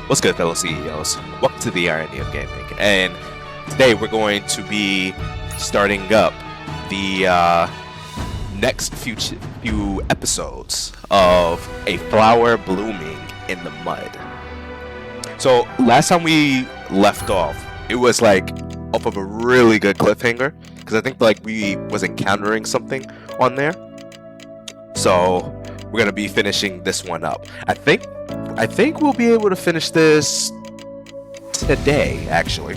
What's good, fellow CEOs? Welcome to the Irony of Gaming, and today we're going to be starting up the next few episodes of A Flower Blooming in the Mud. So last time we left off, it was like off of a really good cliffhanger, because I think like we was encountering something on there. So we're gonna be finishing this one up. I think we'll be able to finish this today, actually.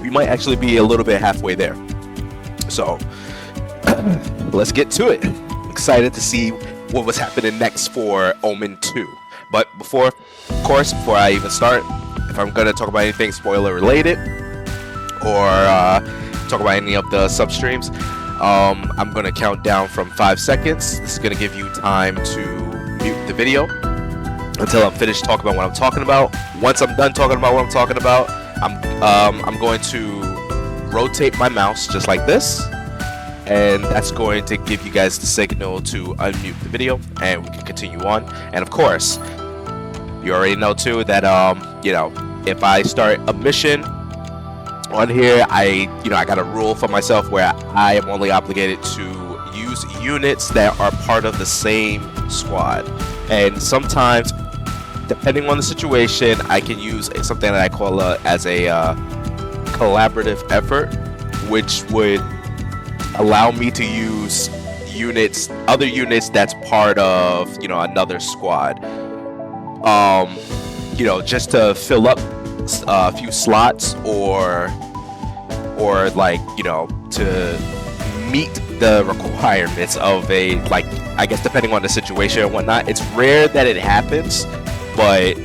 We might actually be a little bit halfway there. So let's get to it. Excited to see what was happening next for Omen 2. But before I even start, if I'm gonna talk about anything spoiler related or talk about any of the substreams, I'm gonna count down from 5 seconds. This is gonna give you time to mute the video until I'm finished talking about what I'm talking about. Once I'm done talking about what I'm talking about, I'm going to rotate my mouse just like this, and that's going to give you guys the signal to unmute the video, and we can continue on. And of course, you already know too that if I start a mission on here, I got a rule for myself where I am only obligated to use units that are part of the same squad. And sometimes, depending on the situation, I can use something that I call as a collaborative effort, which would allow me to use other units that's part of another squad. Just to fill up a few slots, or like to meet the requirements of a, like, I guess depending on the situation and whatnot. It's rare that it happens, but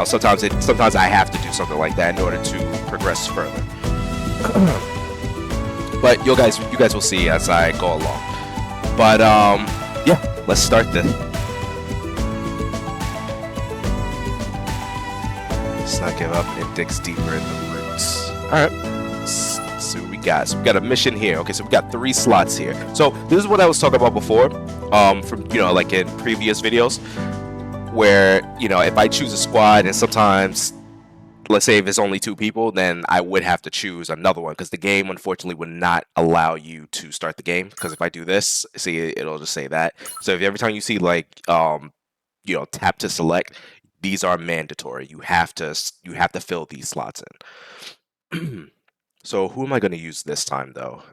sometimes I have to do something like that in order to progress further. But you guys will see as I go along. But yeah, let's start this. Let's not give up. It digs deeper in the roots. Alright. Let's see what we got. So we got a mission here. Okay, so we got 3 slots here. So this is what I was talking about before. From like in previous videos, where if I choose a squad, and sometimes, let's say if it's only 2 people, then I would have to choose another one, because the game unfortunately would not allow you to start the game. Because if I do this, see, it'll just say that. So if every time you see like tap to select, these are mandatory. You have to fill these slots in. So who am I going to use this time, though?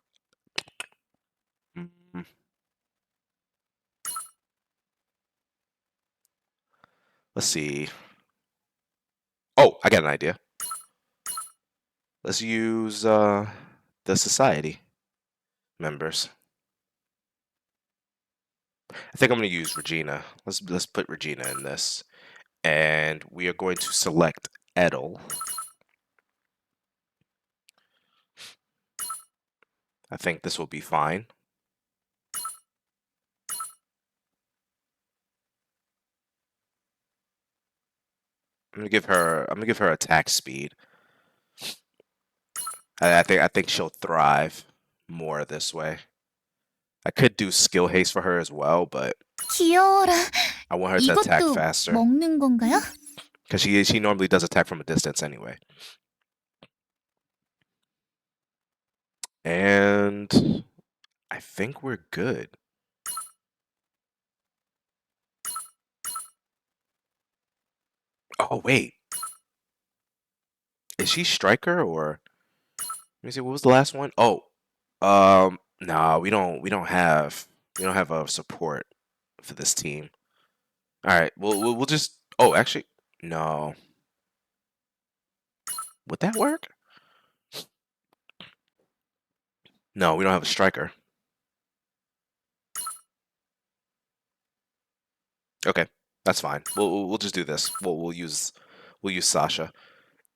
Let's see. Oh, I got an idea. Let's use the society members. I think I'm going to use Regina. Let's put Regina in this. And we are going to select Edel. I think this will be fine. I'm gonna give her attack speed. I think she'll thrive more this way. I could do skill haste for her as well, but I want her to attack faster, because she normally does attack from a distance anyway. And I think we're good. Oh wait, is she striker, or let me see, what was the last one? Oh, no, we don't have a support for this team. All right, we'll just. Oh, actually, no. Would that work? No, we don't have a striker. Okay, that's fine. We'll just do this. We'll use Sasha,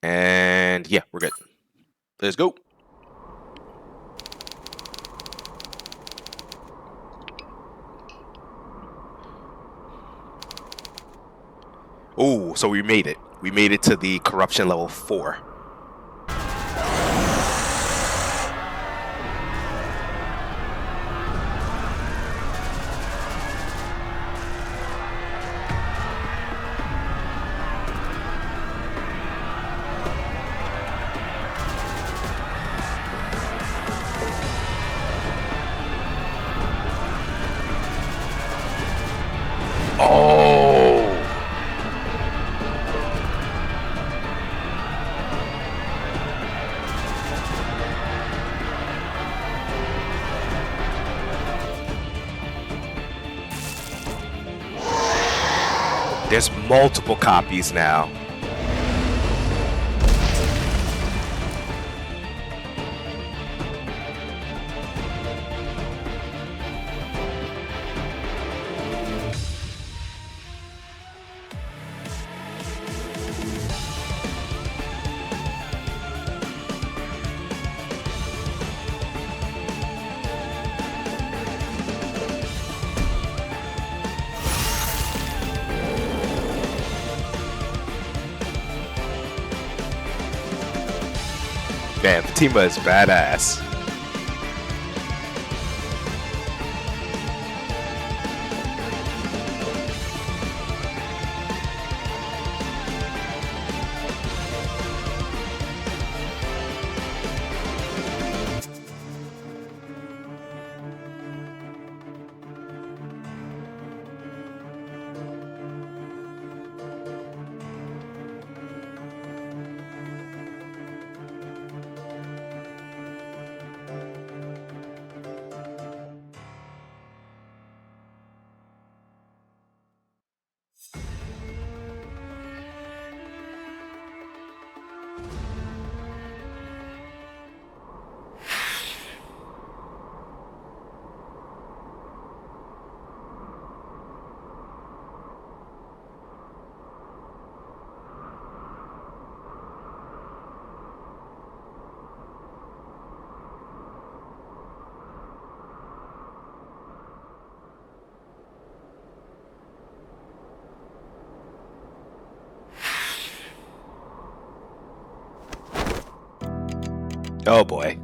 and yeah, we're good. Let's go. Oh, so we made it. We made it to the corruption level 4. Oh. There's multiple copies now. Man, Fatima is badass. Oh boy.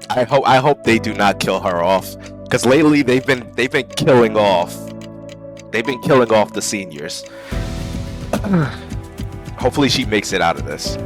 I hope they do not kill her off, because lately they've been killing off. They've been killing off the seniors. Hopefully she makes it out of this.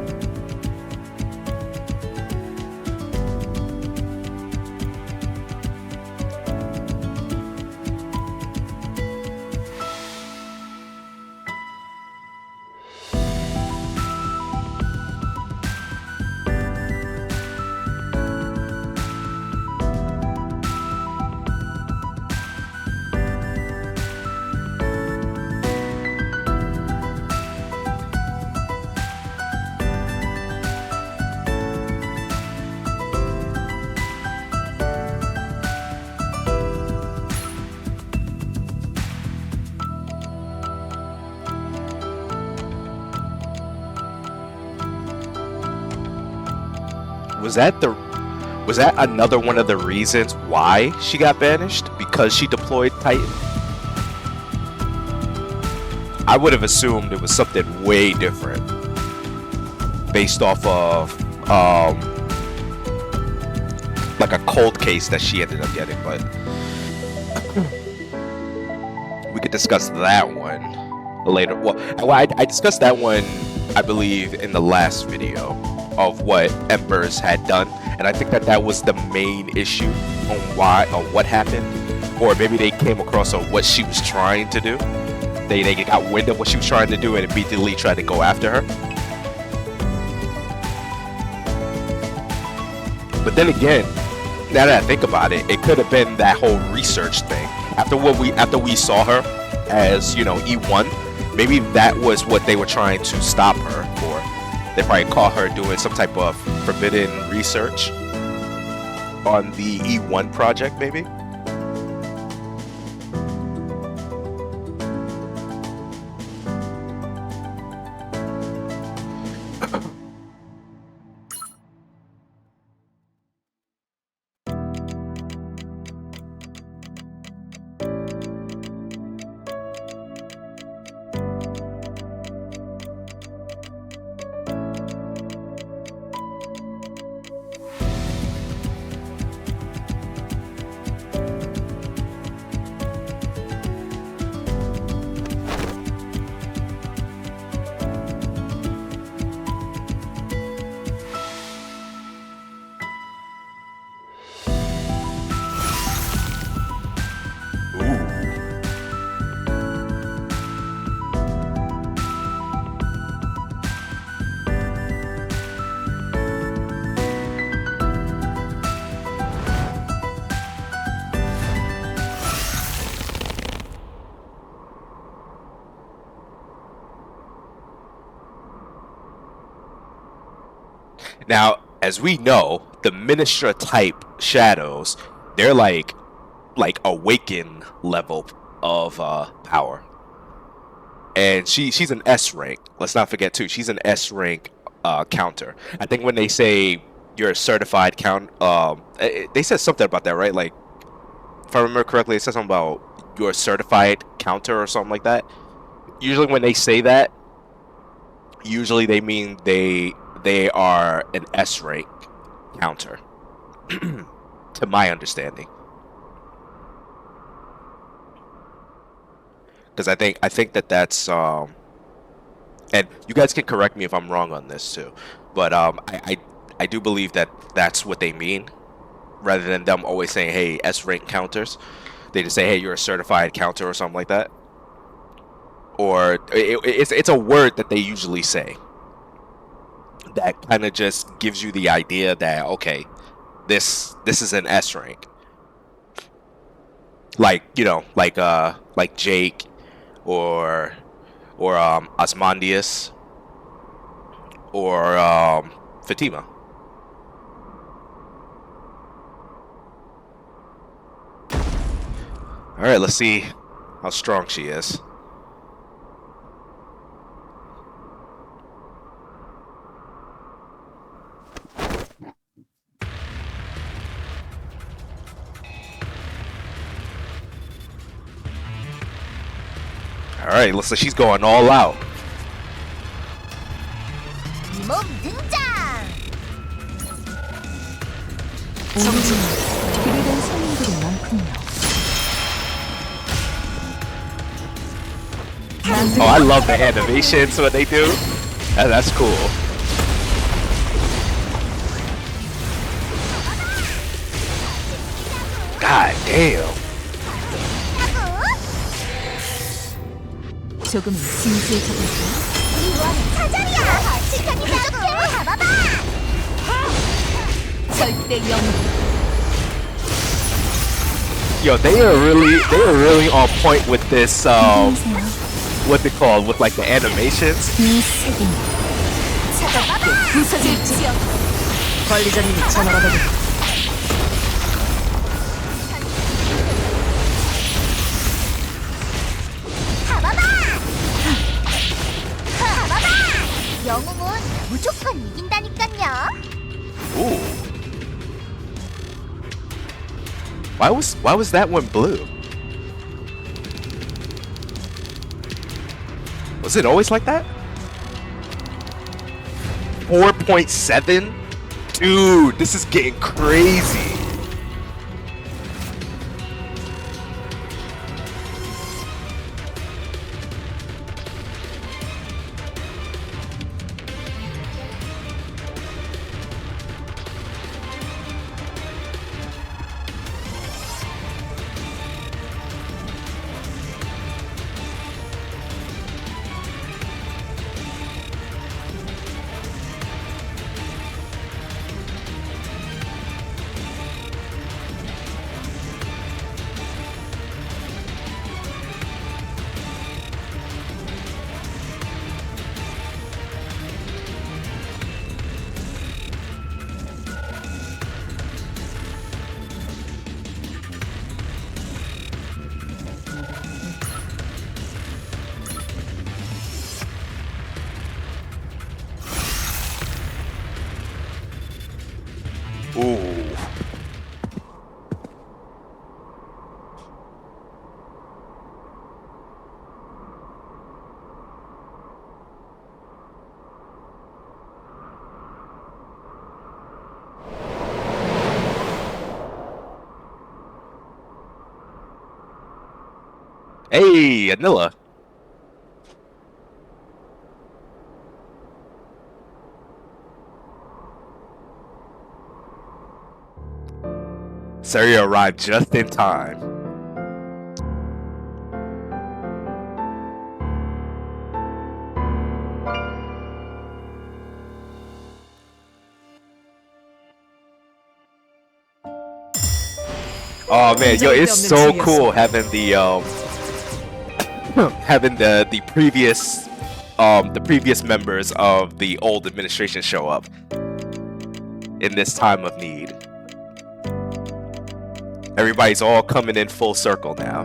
Was that another one of the reasons why she got banished? Because she deployed Titan? I would have assumed it was something way different, based off of like a cold case that she ended up getting, but we could discuss that one later. Well, I discussed that one, I believe, in the last video of what Embers had done, and I think that was the main issue on why or what happened, or maybe they came across on what she was trying to do. They got wind of what she was trying to do and immediately tried to go after her. But then again, now that I think about it, it could have been that whole research thing. After we saw her as, you know, E1, maybe that was what they were trying to stop her for. They probably caught her doing some type of forbidden research on the E1 project, maybe. Now, as we know, the Ministra type shadows, they're like awaken level of power. And she's an S rank. Let's not forget too, she's an S rank counter. I think when they say you're a certified they said something about that, right? Like, if I remember correctly, it said something about you're a certified counter or something like that. Usually when they say that, usually they mean they are an S rank counter, to my understanding. Because I think that's and you guys can correct me if I'm wrong on this too, but I do believe that that's what they mean, rather than them always saying, hey, S rank counters. They just say, hey, you're a certified counter or something like that. Or it's a word that they usually say that kind of just gives you the idea that, okay, this is an S rank. Like, you know, like Jake or Osmondius or Fatima. All right, let's see how strong she is. All right, looks like she's going all out. Oh, I love the animations when they do. That's cool. God damn. 조금은 진지해져볼까? 절대 영웅. Yo, they are really on point with this what they call with like the animations. 관리자님이 전화를 받으. 영웅은 무조건 이긴다니깐요. Ooh. Why was that one blue? Was it always like that? 4.7? Dude, this is getting crazy. Ooh. Hey, Anilla. Saria arrived just in time. Oh man, yo, it's so cool having the having the previous members of the old administration show up. in this time of need. Everybody's all coming in full circle now.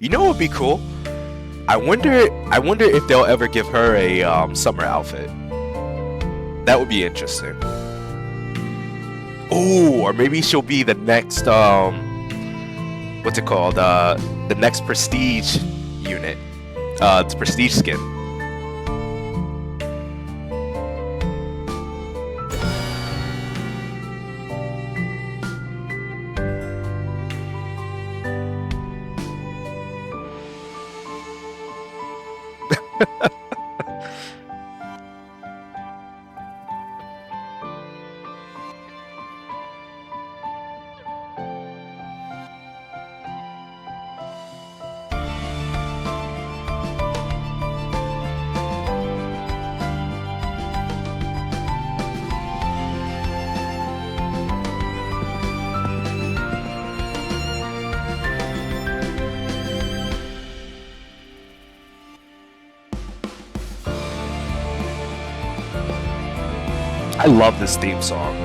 You know what would be cool? I wonder if they'll ever give her a summer outfit. That would be interesting. Oh, or maybe she'll be the next what's it called? The next prestige unit. It's prestige skin. I love this theme song.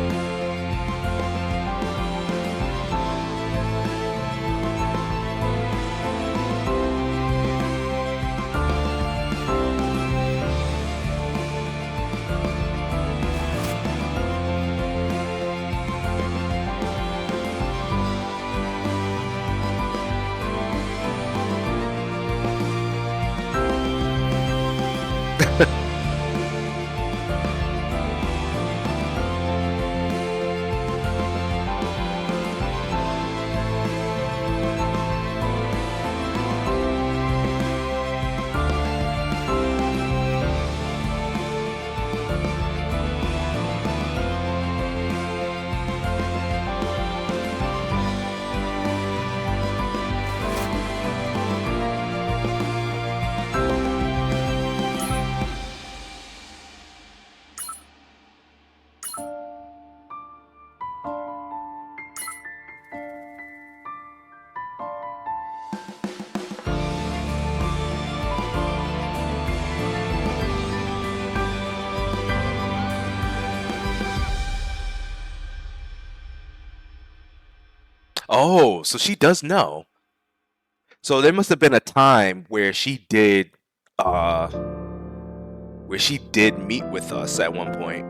Oh, so she does know. So there must have been a time where she did meet with us at one point.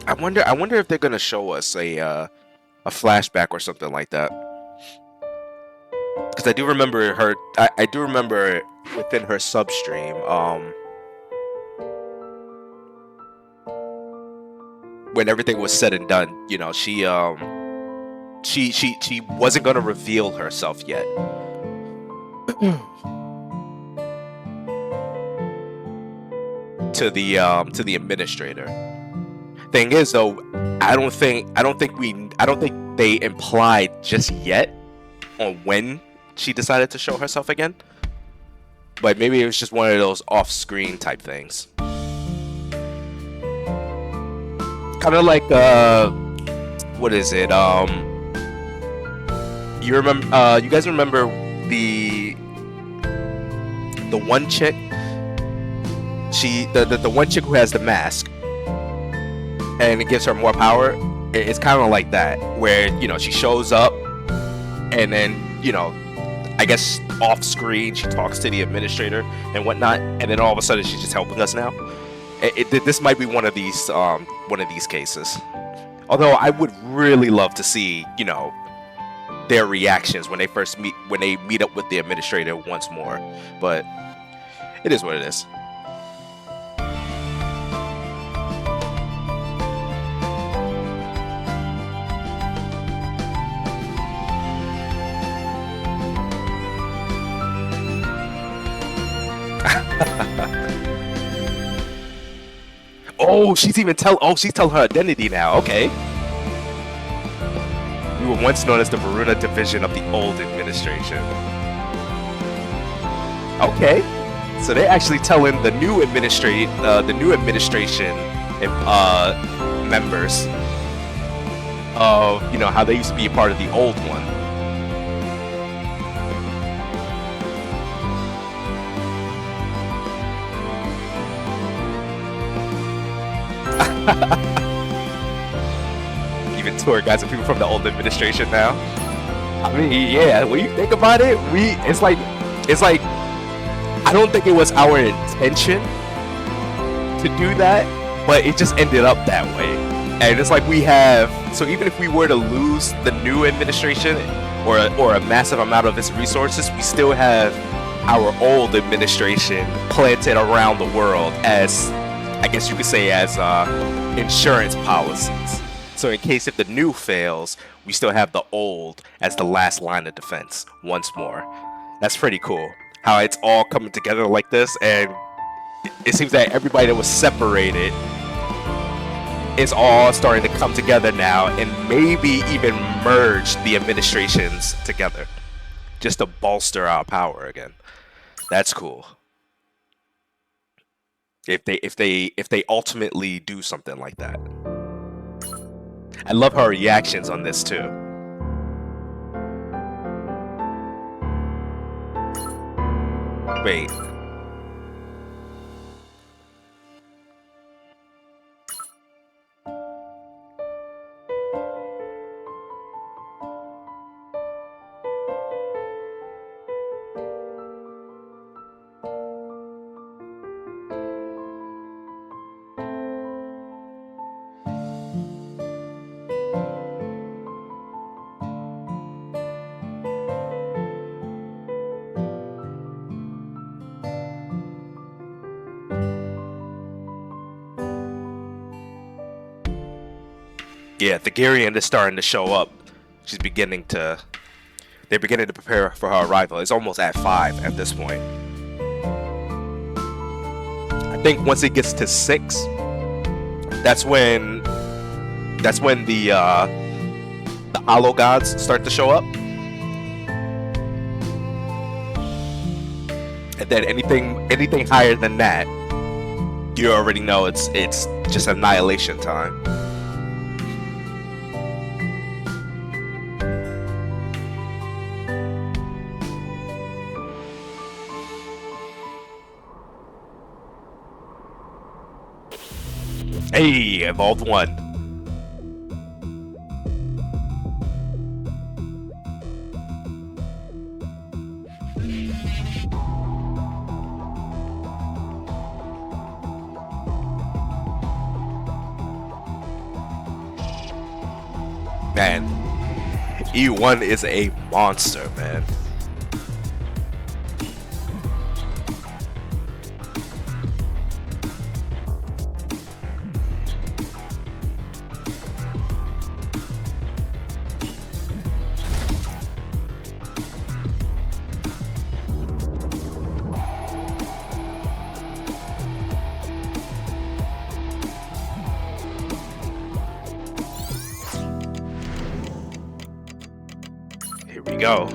I wonder if they're gonna show us a flashback or something like that. Because I do remember her. I do remember within her substream. When everything was said and done, you know, she wasn't gonna reveal herself yet. To the administrator. Thing is though, I don't think they implied just yet on when she decided to show herself again. But maybe it was just one of those off-screen type things. Kind of like what is it? You remember? You guys remember the one chick? The one chick who has the mask. and it gives her more power. It's kind of like that, where she shows up, and then I guess off screen she talks to the administrator and whatnot, and then all of a sudden she's just helping us now. This might be one of these cases. Although I would really love to see their reactions when they meet up with the administrator once more. But it is what it is. Oh, she's telling her identity now. Okay. We were once known as the Varuna division of the old administration. Okay. So they're actually telling the new administration members of how they used to be a part of the old one. Even tour guides and people from the old administration now. I mean, yeah, when you think about it, it's like I don't think it was our intention to do that, but it just ended up that way. And it's like so even if we were to lose the new administration or a massive amount of its resources, we still have our old administration planted around the world as, I guess you could say, as insurance policies. So in case if the new fails, we still have the old as the last line of defense once more. That's pretty cool. How it's all coming together like this, and it seems that everybody that was separated is all starting to come together now, and maybe even merge the administrations together just to bolster our power again. That's cool. If they ultimately do something like that. I love her reactions on this too. Wait. Yeah, Thagarian is starting to show up. They're beginning to prepare for her arrival. It's almost at 5 at this point. I think once it gets to 6, that's when the hollow gods start to show up. And then anything higher than that, you already know it's just annihilation time. Hey, evolved 1. Man, E1 is a monster, man. Here we go.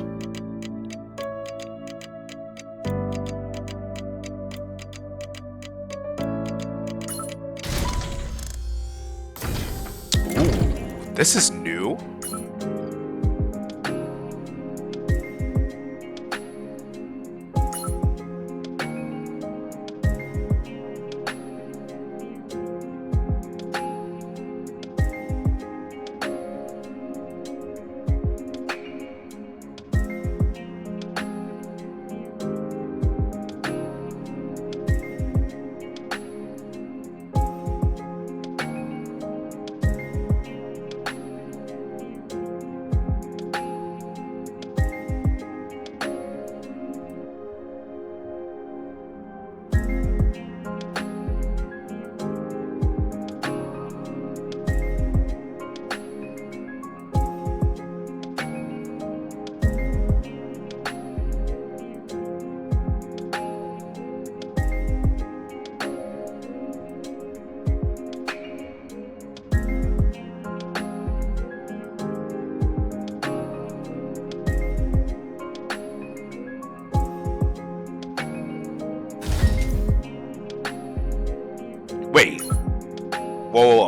Ooh, this is new.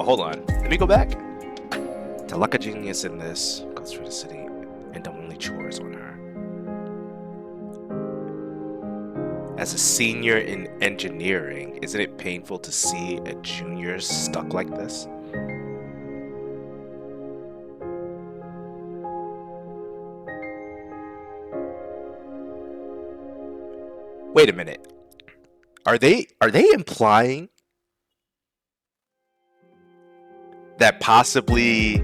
hold on. Let me go back. To luck a genius in this, goes through the city and the only chores on her. As a senior in engineering, isn't it painful to see a junior stuck like this? Wait a minute. Are they implying that possibly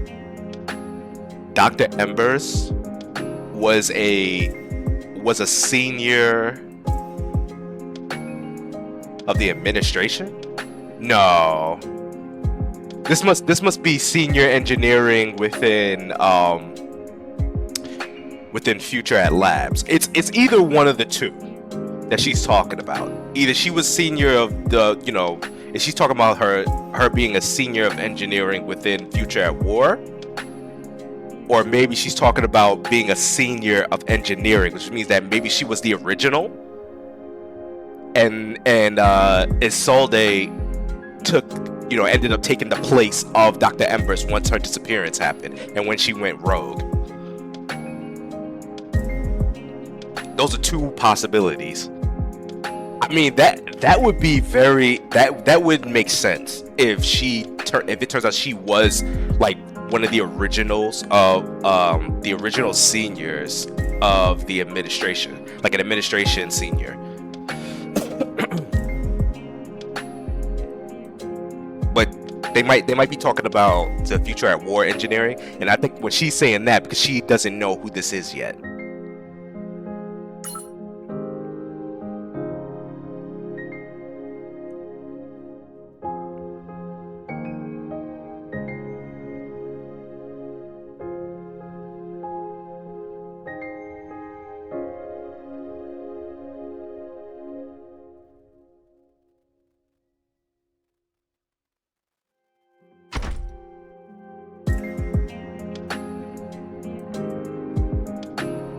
Dr. Embers was a senior of the administration? No. This must be senior engineering within Future at Labs. It's either one of the two that she's talking about. Either she was senior of the, you know, if she's talking about her being a senior of engineering within Future at War, or maybe she's talking about being a senior of engineering, which means that maybe she was the original, and Isolde ended up taking the place of Dr. Embers once her disappearance happened and when she went rogue. Those are two possibilities. I mean, that would be that would make sense if it turns out she was like one of the originals of the original seniors of the administration, like an administration senior. But they might be talking about the Future at War engineering, and I think when she's saying that, because she doesn't know who this is yet.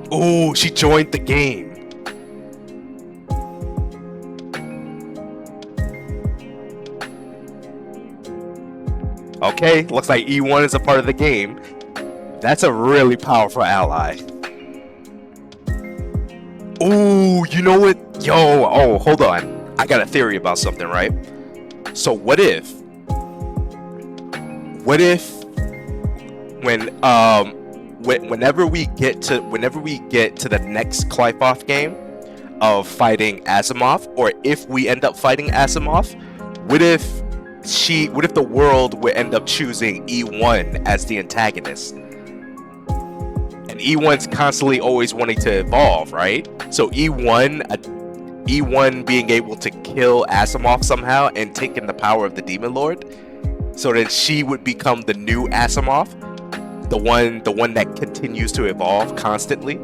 Oh, she joined the game. Okay, looks like E1 is a part of the game. That's a really powerful ally. Oh, you know what? Oh, hold on. I got a theory about something, right? So what if whenever we get to the next Clifoth game of fighting Asimov, or if we end up fighting Asimov, what if the world would end up choosing E1 as the antagonist? And E1's constantly always wanting to evolve, right? So E1 being able to kill Asimov somehow and taking the power of the Demon Lord, so that she would become the new Asimov. The one that continues to evolve constantly.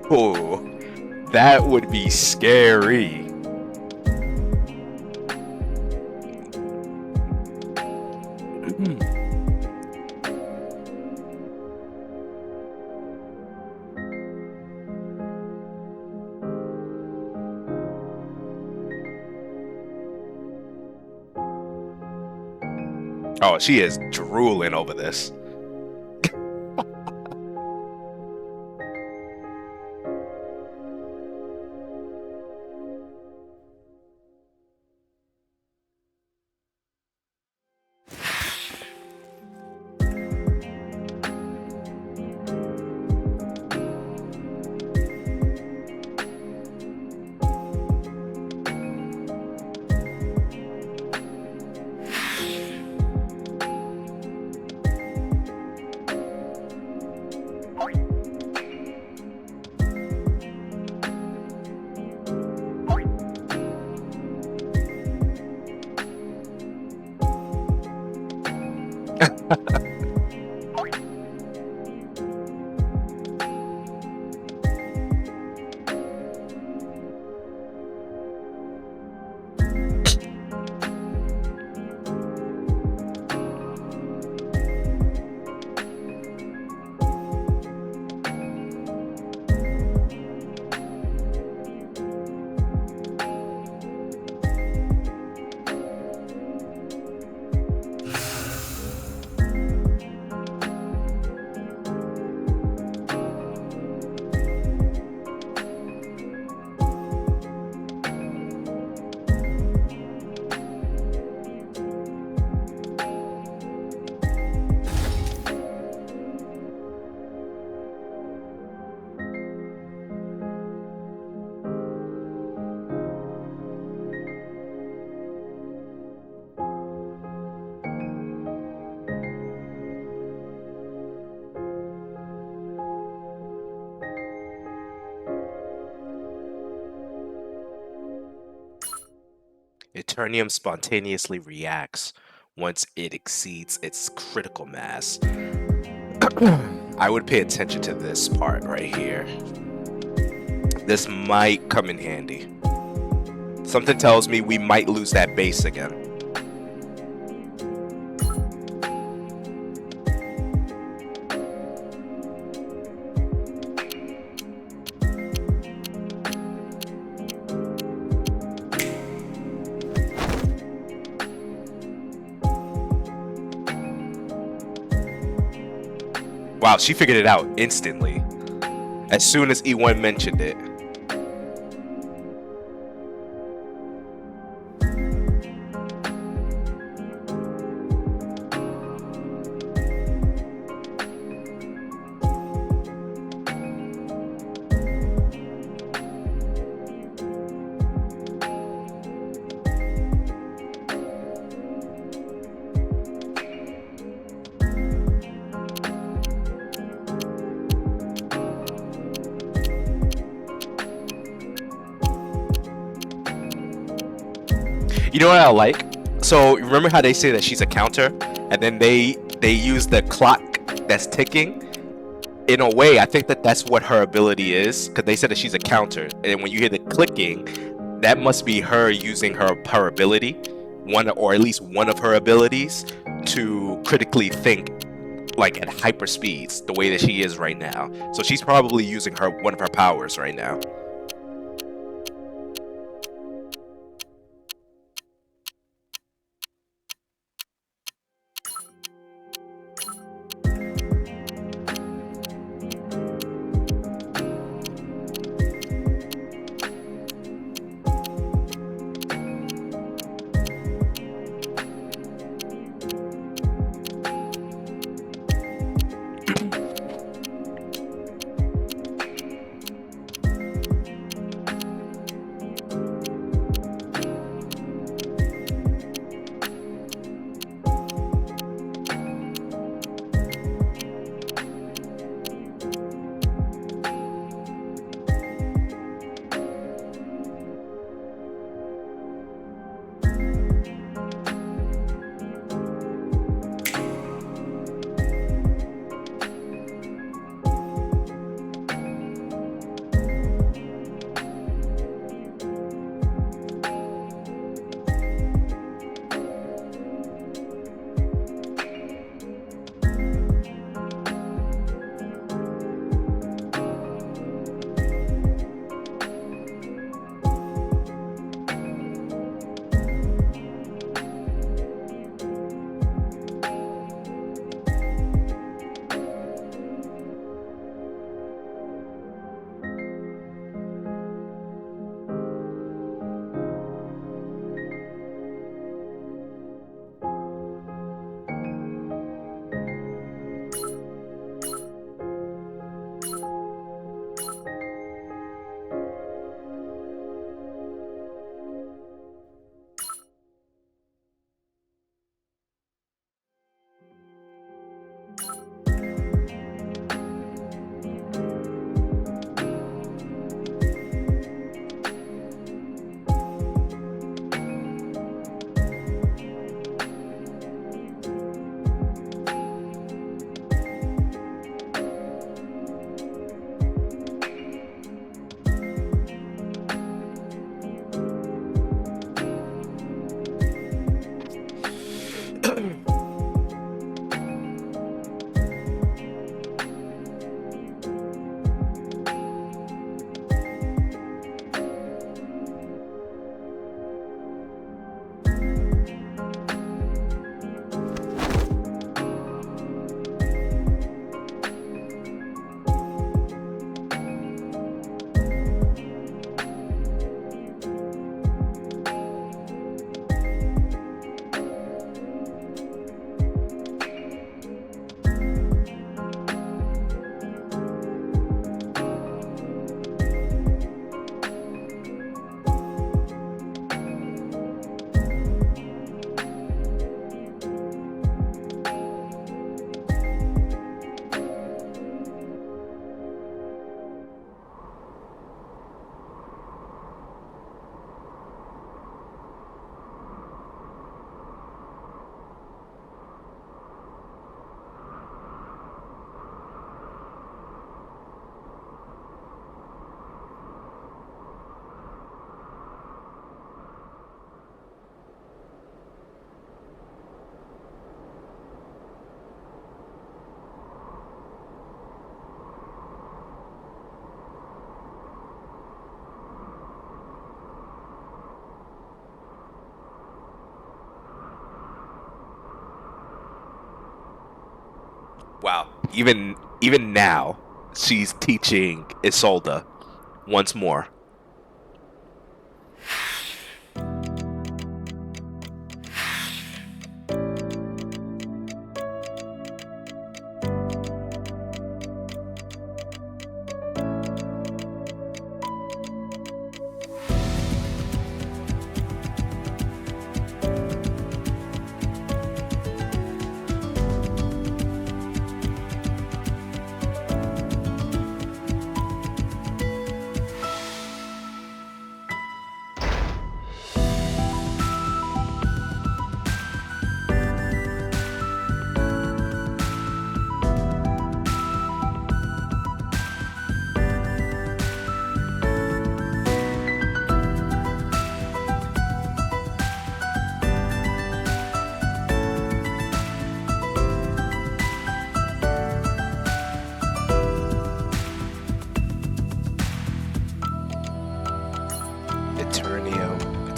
Oh, that would be scary. Oh, she is drooling over this. Eternium spontaneously reacts once it exceeds its critical mass. I would pay attention to this part right here. This might come in handy. Something tells me we might lose that base again. Wow, she figured it out instantly. As soon as E1 mentioned it. You know what I like? So remember how they say that she's a counter, and then they use the clock that's ticking. In a way, I think that that's what her ability is, because they said that she's a counter, and when you hear the clicking, that must be her using her ability, one or at least one of her abilities, to critically think like at hyper speeds, the way that she is right now. So she's probably using one of her powers right now. Wow. Even now, she's teaching Isolde once more.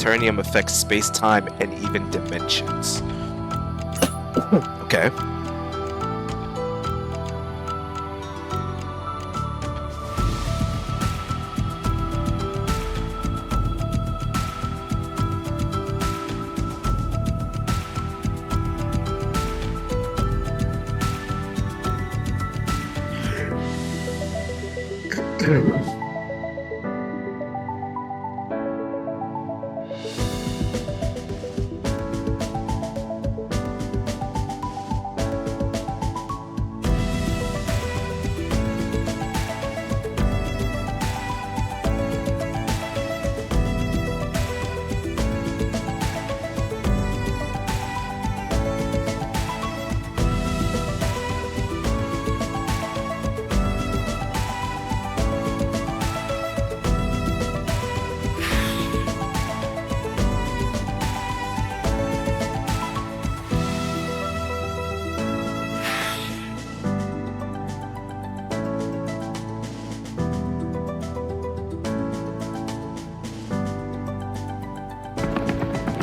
Eternium affects space-time and even dimensions. Okay.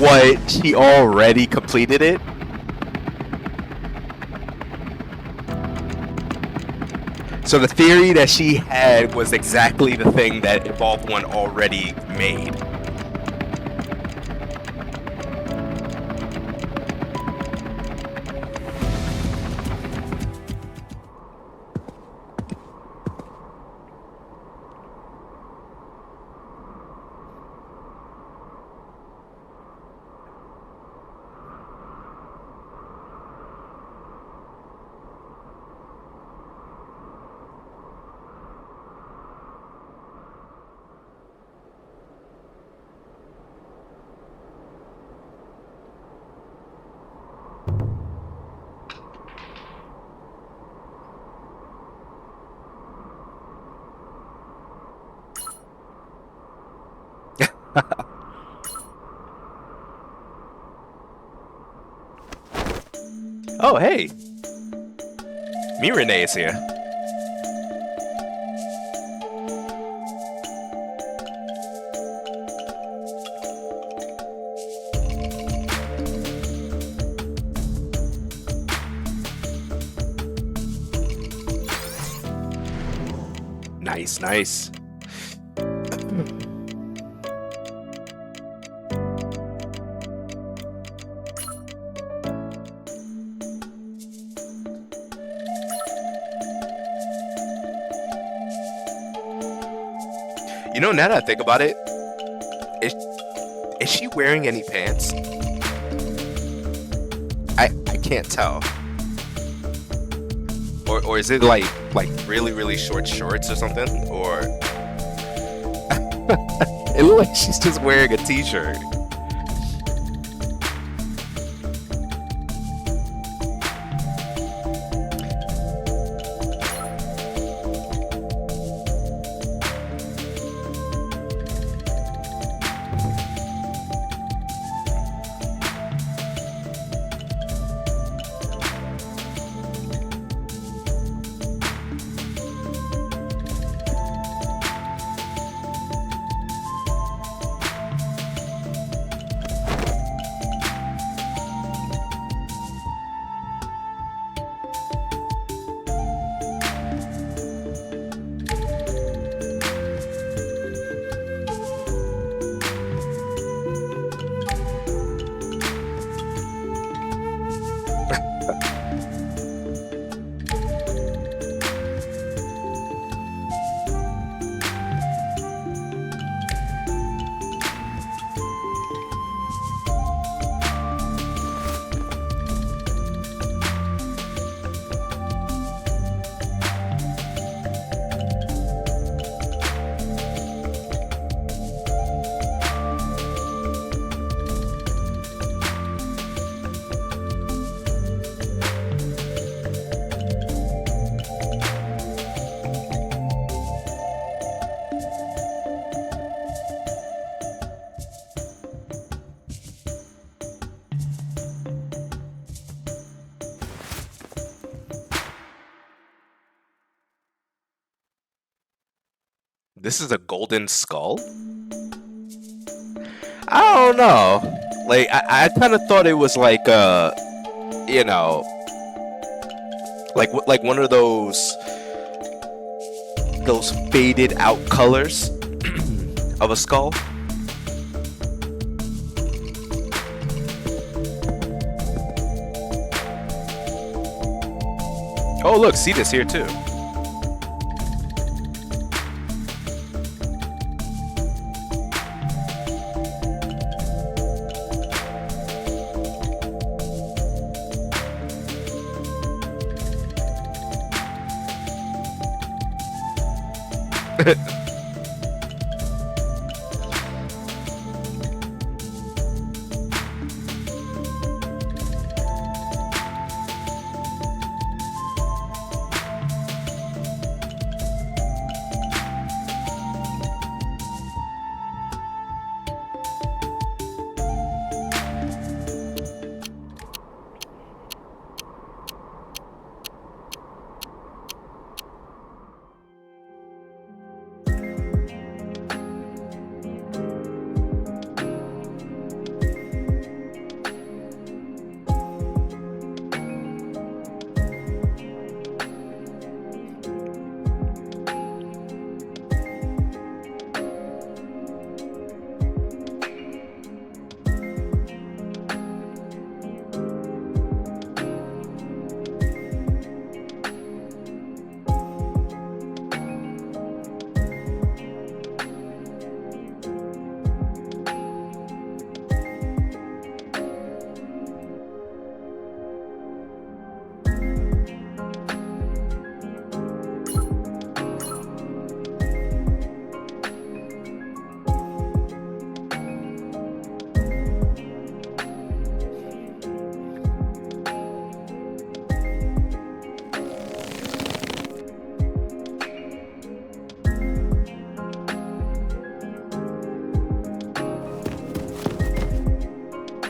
What? She already completed it? So the theory that she had was exactly the thing that Evolved One already made. Oh, hey! Mirene is here. Nice, nice. You know, now that I think about it, is she wearing any pants? I can't tell. Or is it like really short shorts or something? Or it looks like she's just wearing a t-shirt. This is a golden skull? I don't know. Like, I kind of thought it was like, you know, like one of those faded out colors of a skull. Oh, look, see this here too.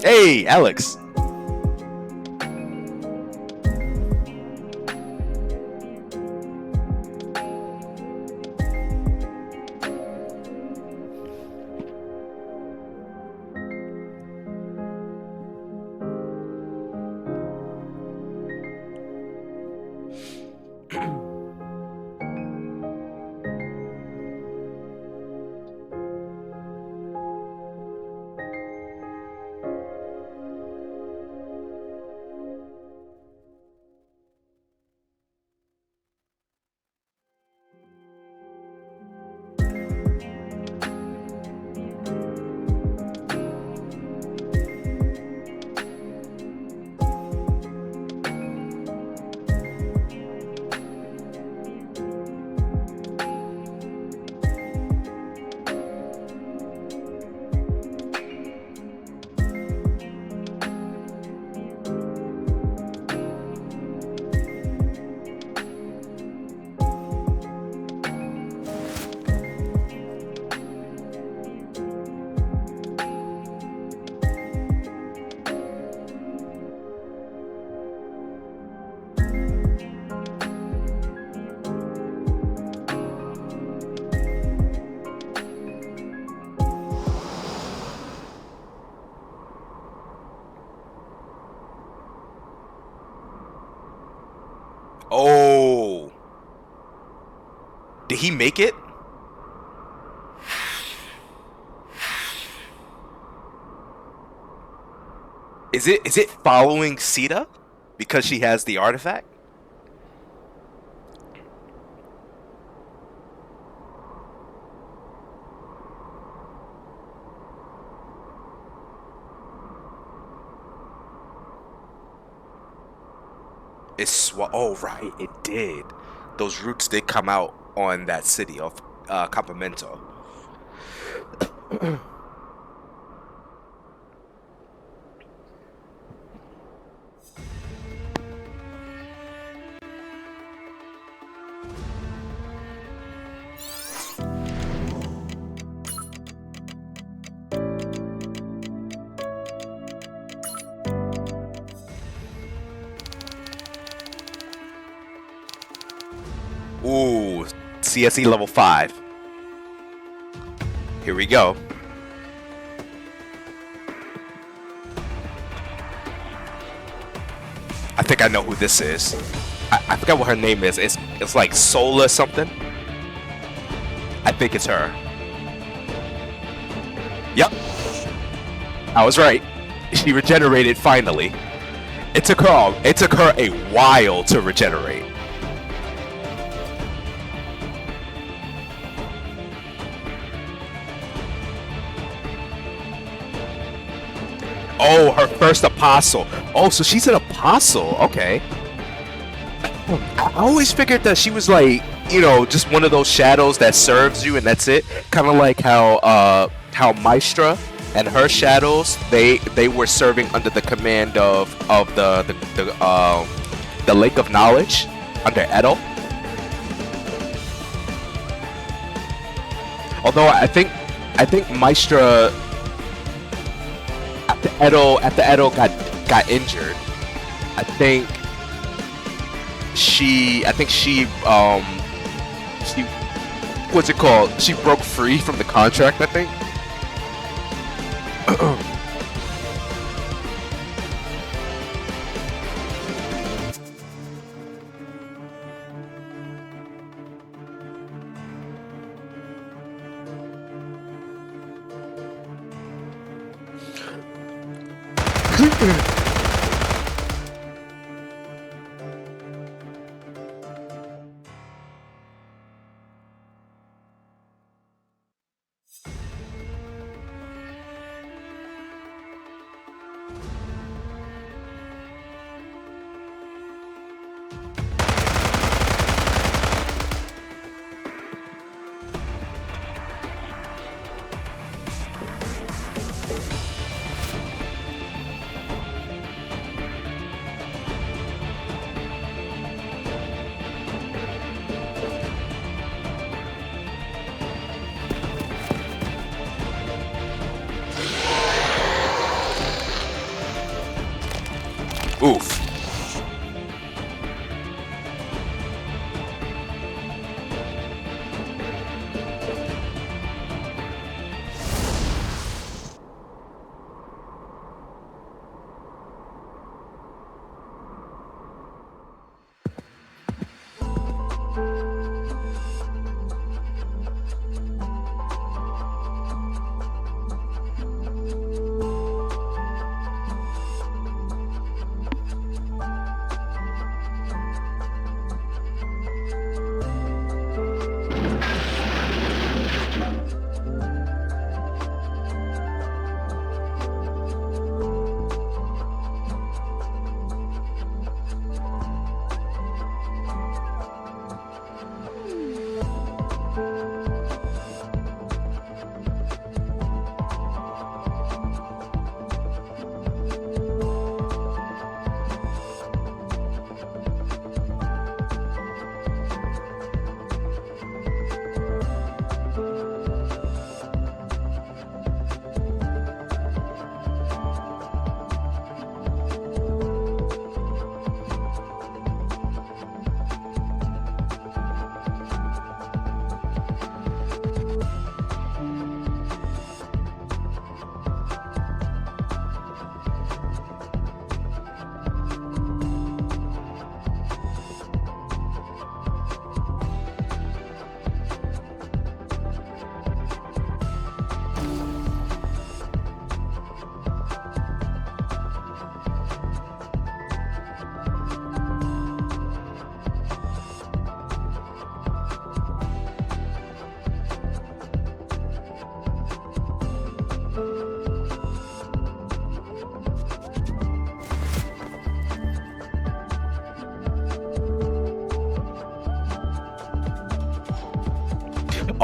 Hey, Alex. Oh. Did he make it? Is it following Sita because she has the artifact? Oh right, it did. Those roots did come out on that city of Campamento. Ooh, CSE level 5. Here we go. I think I know who this is. I forgot what her name is. It's like Sola something. I think it's her. Yep. I was right. She regenerated finally. It took her a while to regenerate. Oh, her first apostle. Oh, so she's an apostle. Okay. I always figured that she was like, you know, just one of those shadows that serves you and that's it. Kind of like how Maestra and her shadows, they were serving under the command of the Lake of Knowledge under Edo. Although I think Maestra after Edo got injured, I think she what's it called? She broke free from the contract, I think. Oof.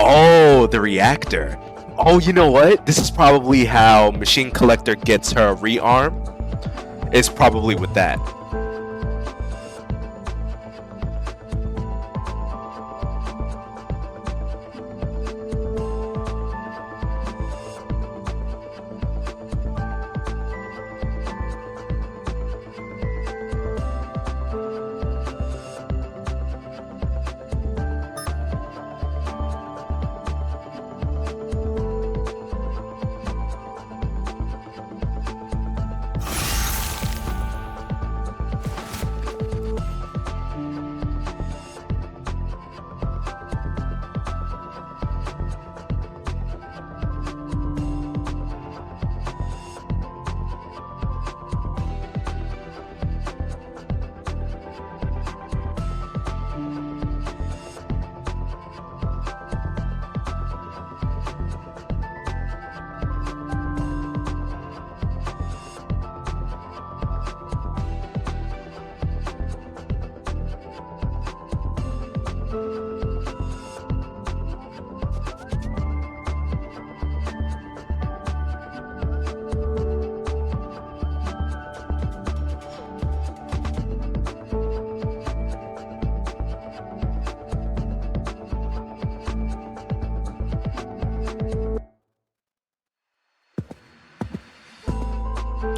Oh, the reactor. Oh, you know what? This is probably how Machine Collector gets her rearm. It's probably with that.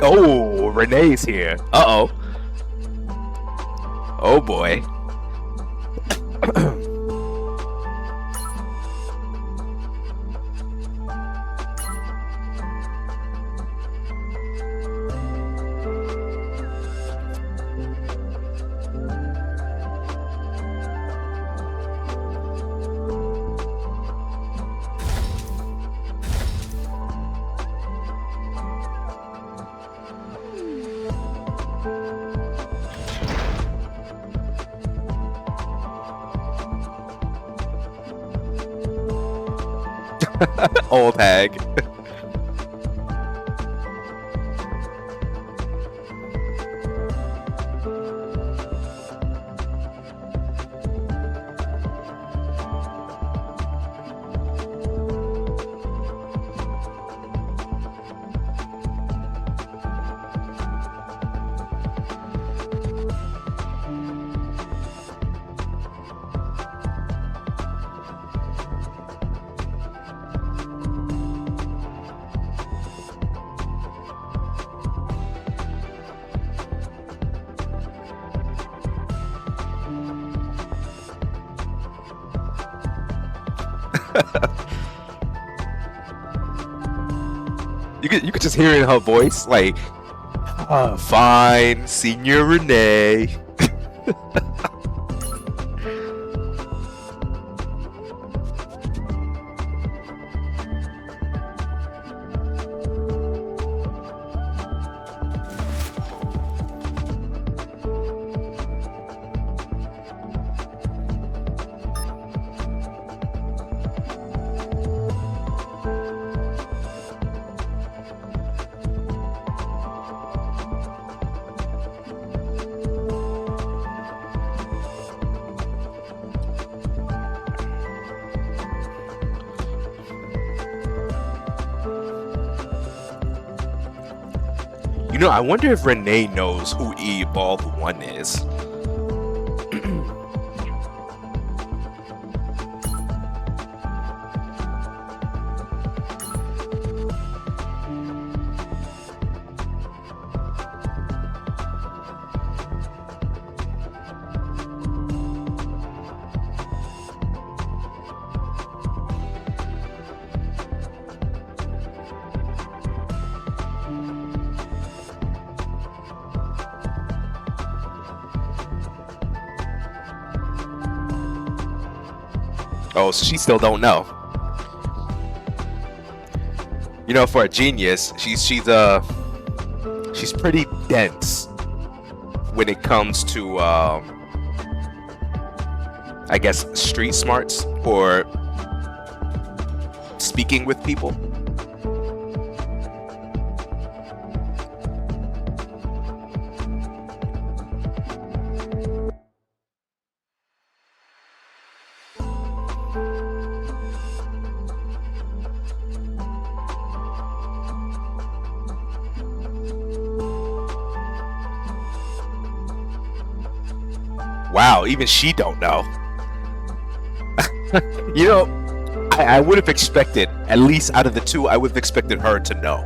Oh, Renee's here. Uh-oh. Oh boy. Old hag. You could just hear it in her voice, like, fine, Senior Renee. You know, I wonder if Renee knows who Evolve 1 is. Oh, so she still don't know. You know, for a genius, she's pretty dense when it comes to I guess street smarts or speaking with people. Wow, even she don't know. You know, I would have expected, at least out of the two, I would have expected her to know.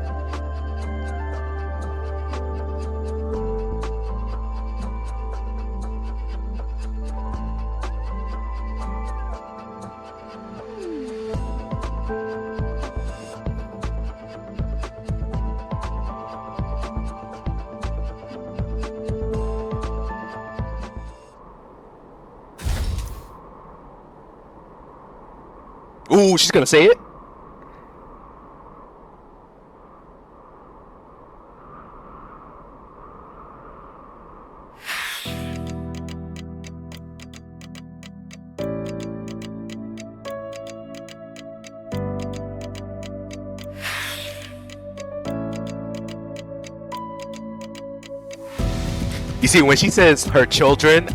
Ooh, she's gonna say it? You see, when she says her children,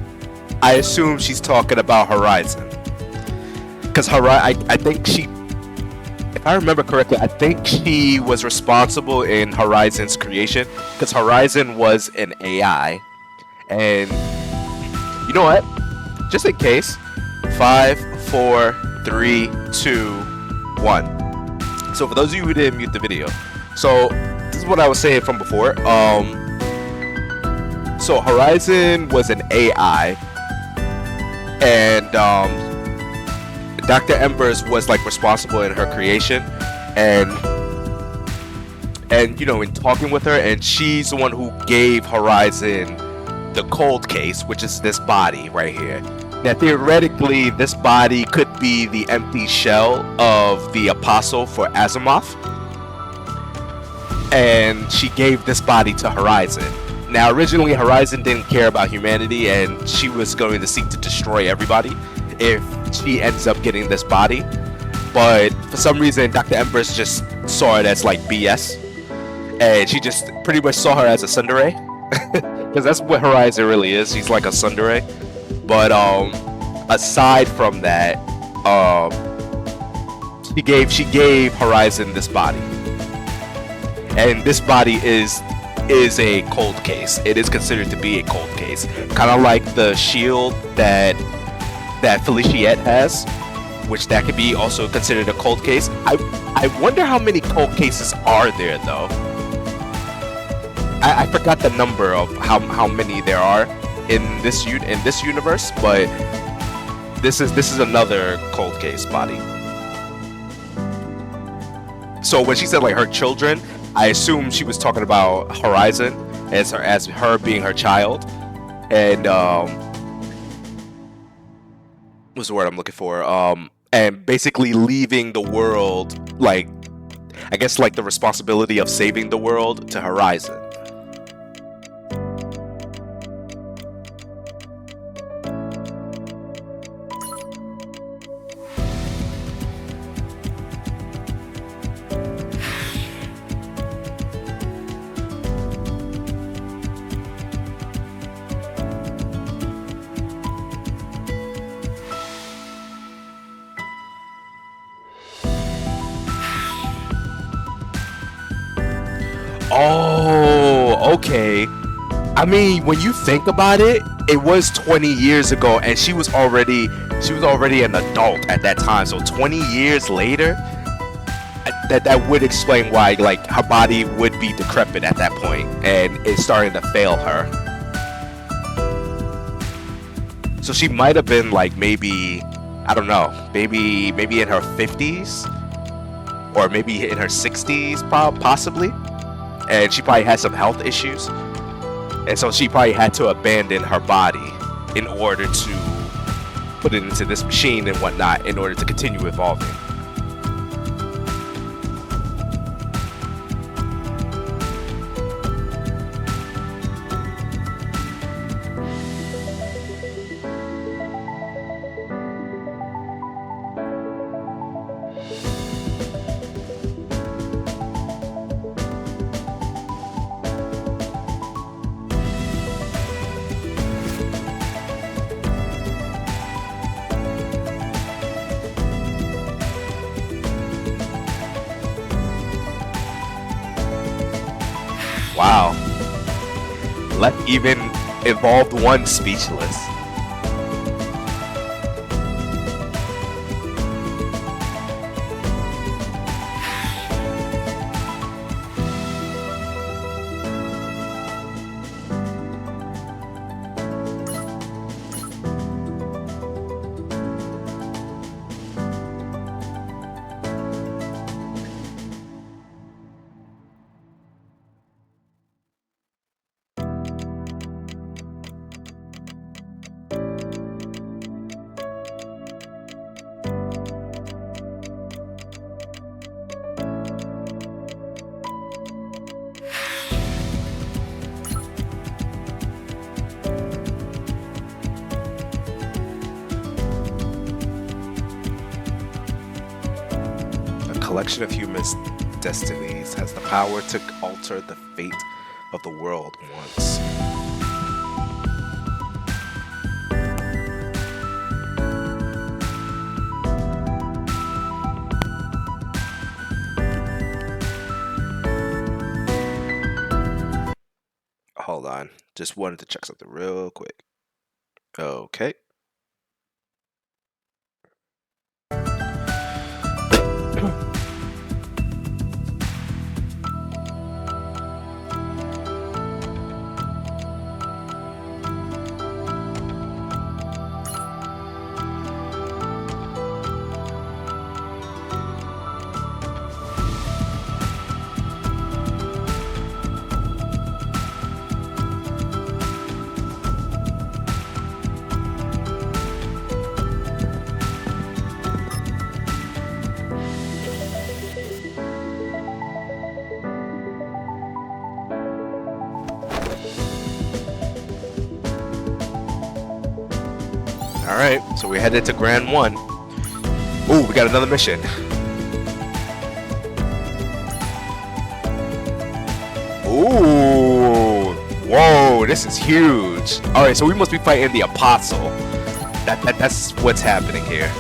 I assume she's talking about Horizon. Because I think she, if I remember correctly, I think she was responsible in Horizon's creation. Because Horizon was an AI. And you know what? Just in case, 5, 4, 3, 2, 1. So for those of you who didn't mute the video, so this is what I was saying from before. So Horizon was an AI, and Dr. Embers was like responsible in her creation, and you know, in talking with her, and she's the one who gave Horizon the cold case, which is this body right here. Now, theoretically, this body could be the empty shell of the apostle for Asimov, and she gave this body to Horizon. Now, originally, Horizon didn't care about humanity, and she was going to seek to destroy everybody if she ends up getting this body. But for some reason, Dr. Embers just saw it as like BS, and she just pretty much saw her as a tsundere, because that's what Horizon really is. He's like a tsundere. But aside from that, she gave Horizon this body, and this body is a cold case. It is considered to be a cold case, kind of like the shield that Feliciette has, which that could be also considered a cold case. I wonder how many cold cases are there though. I forgot the number of how many there are in this universe, but this is another cold case body. So when she said like her children, I assume she was talking about Horizon as her being her child, and what's the word I'm looking for? And basically leaving the world, like I guess like the responsibility of saving the world to Horizon. Oh, okay. I mean, when you think about it, it was 20 years ago, and she was already an adult at that time. So 20 years later, that would explain why like her body would be decrepit at that point, and it's starting to fail her. So she might have been like maybe, I don't know, maybe in her 50s or maybe in her 60s, possibly. And she probably had some health issues, and so she probably had to abandon her body in order to put it into this machine and whatnot in order to continue evolving. Wow. Left even evolved one speechless. Collection of humans' destinies has the power to alter the fate of the world once. Hold on, just wanted to check something real quick. Okay. Alright, so we're headed to Grand 1. Ooh, we got another mission. Ooh, whoa, this is huge. Alright, so we must be fighting the Apostle. That's what's happening here.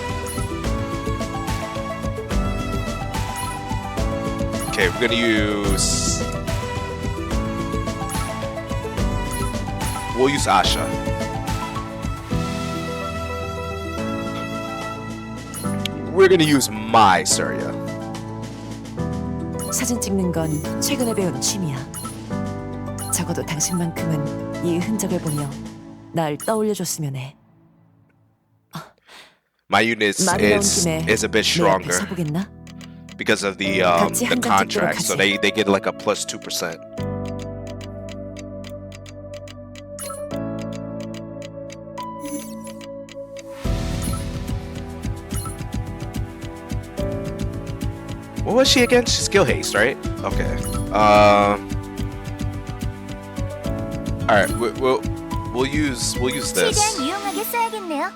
Okay, we're gonna use... We'll use Asha. We're gonna use my Surya. 사진 찍는 건 최근에 배운 취미야. 적어도 당신만큼은 이 흔적을 보며 날 떠올려줬으면 해. My unit is a bit 내 앞에 stronger 서보겠나? because of the 같이 한 장 contract, 찍도록 so 하지. they get like a plus 2%. What was she again? She's skill haste, right? Okay. All right. We'll use this. 최대한 유용하게 써야겠네요.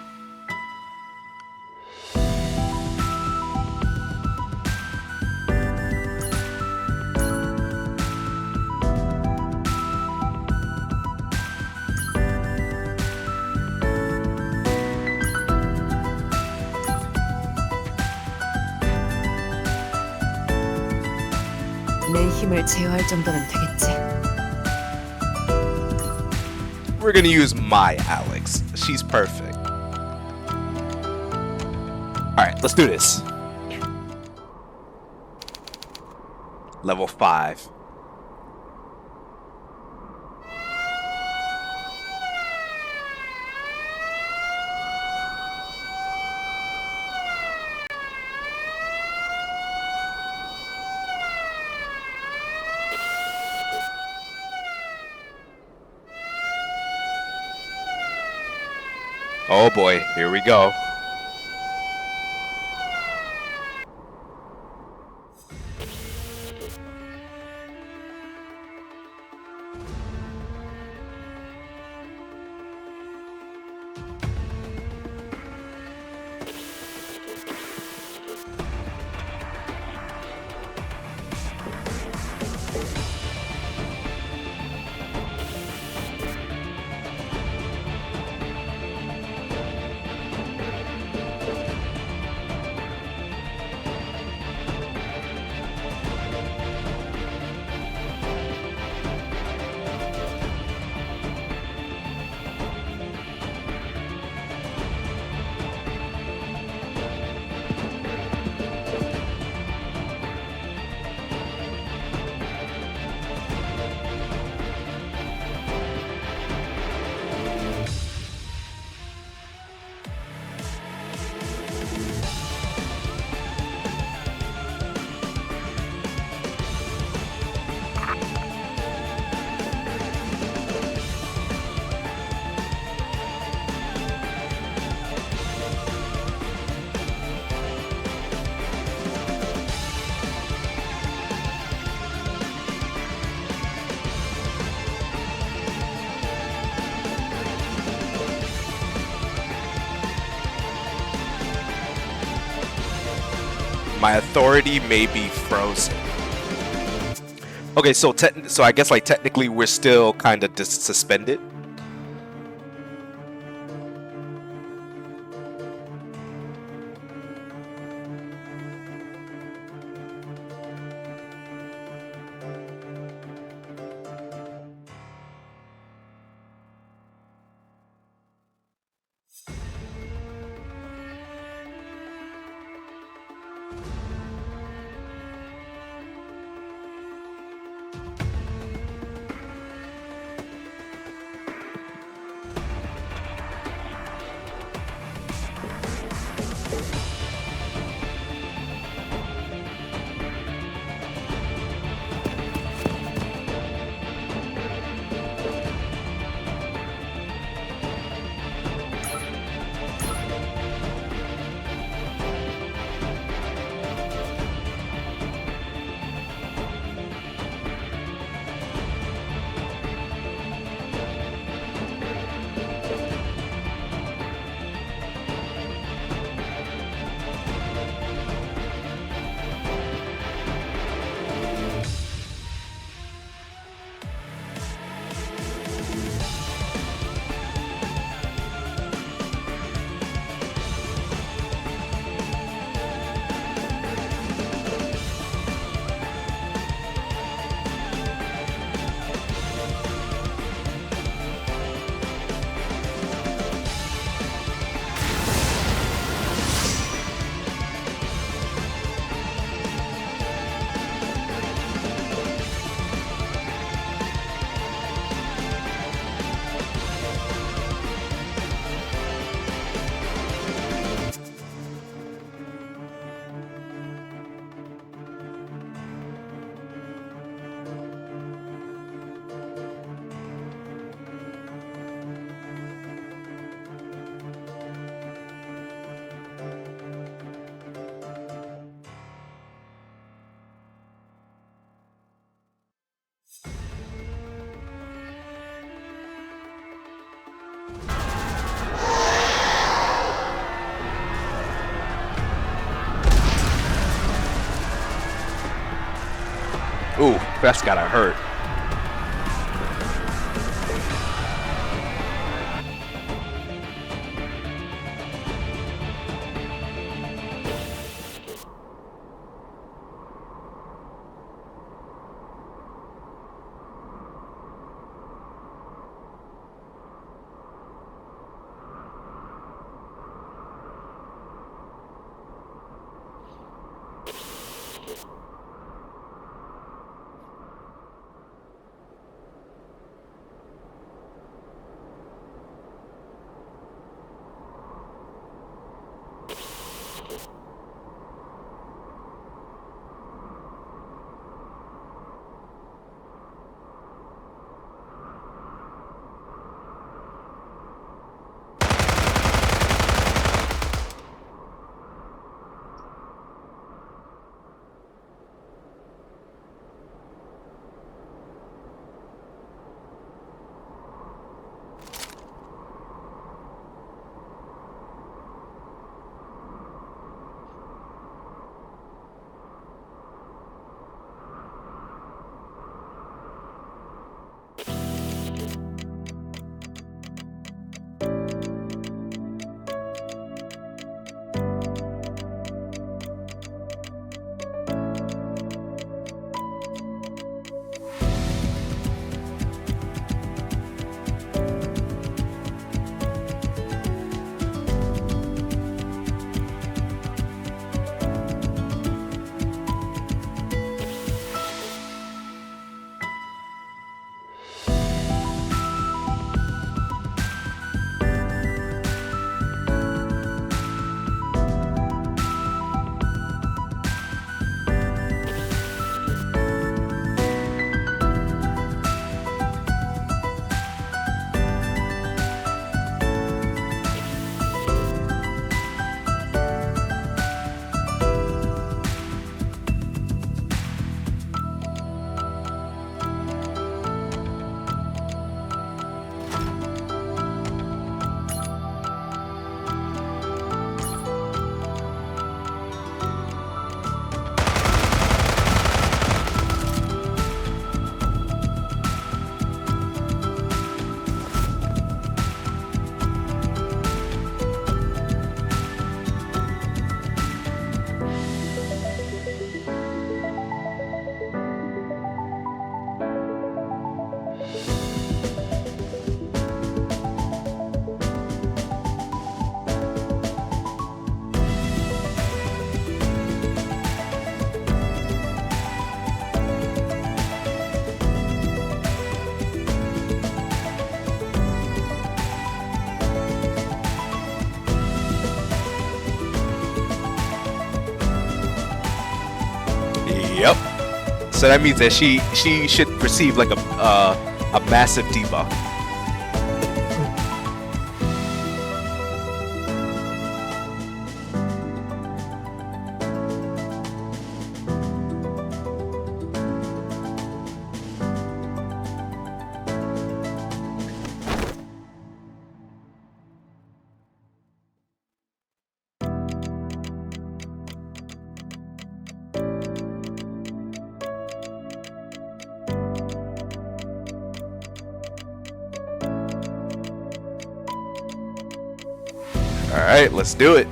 내 힘을 제어할 정도는 되겠지. We're gonna use my Alex. She's perfect. All right, let's do this. Level 5. Oh boy, here we go. My authority may be frozen. Okay, so I guess like technically we're still kind of suspended. That's gotta hurt. Yep. So that means that she should receive like a massive debuff. All right, let's do it.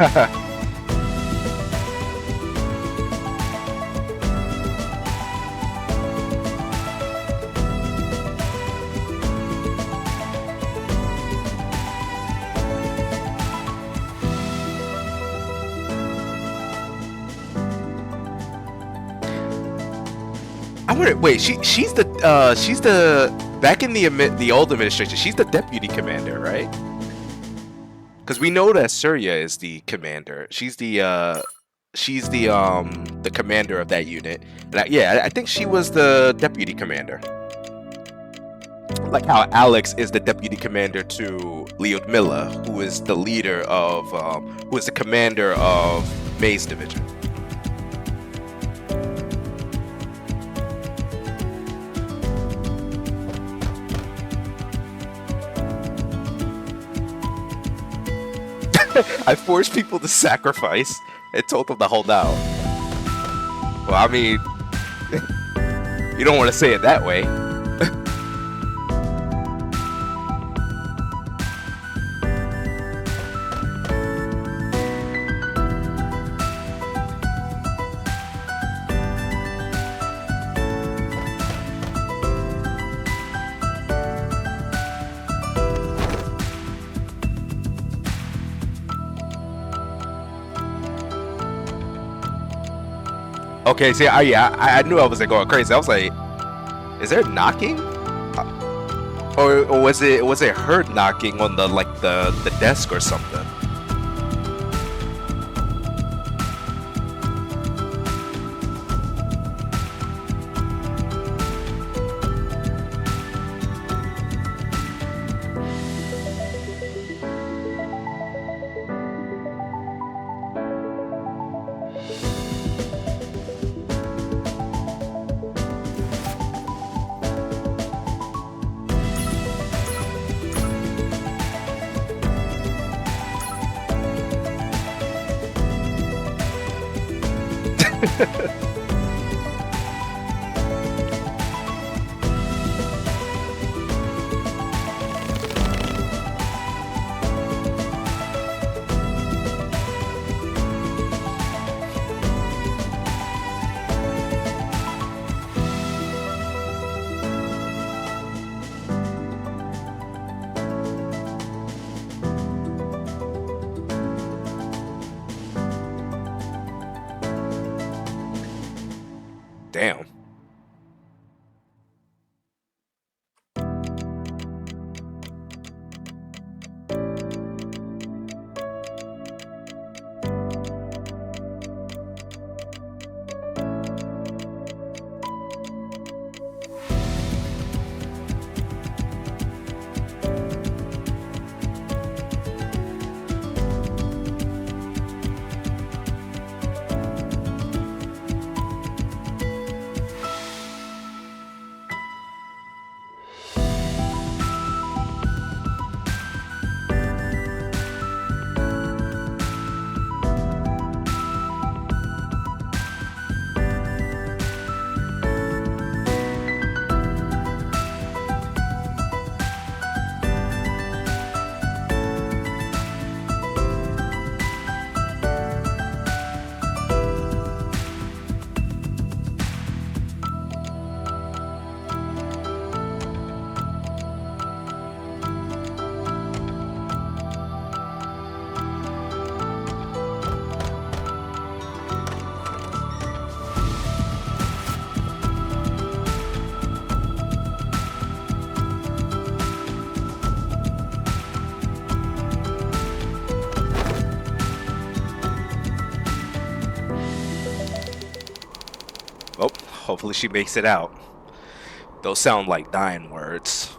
I wonder. Wait, she's the back in the old administration. She's the deputy commander, right? Because we know that Surya is the commander. She's the commander of that unit. And I think she was the deputy commander. Like how Alex is the deputy commander to Lyudmila, who is the leader of who is the commander of May's division. I forced people to sacrifice and told them to hold out. Well, I mean, you don't want to say it that way. Okay, see, I knew I was going crazy. I was like, is there knocking? Or was it her knocking on the desk or something? Damn. Oh, hopefully she makes it out. Those sound like dying words.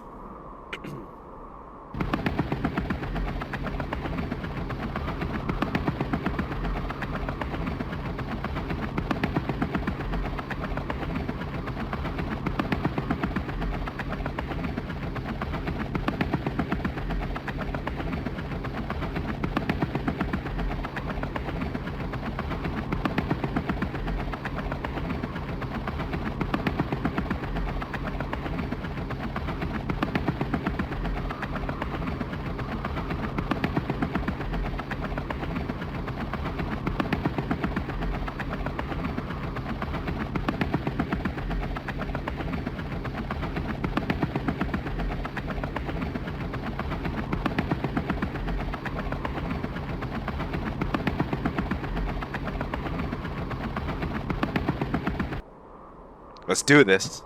Let's do this.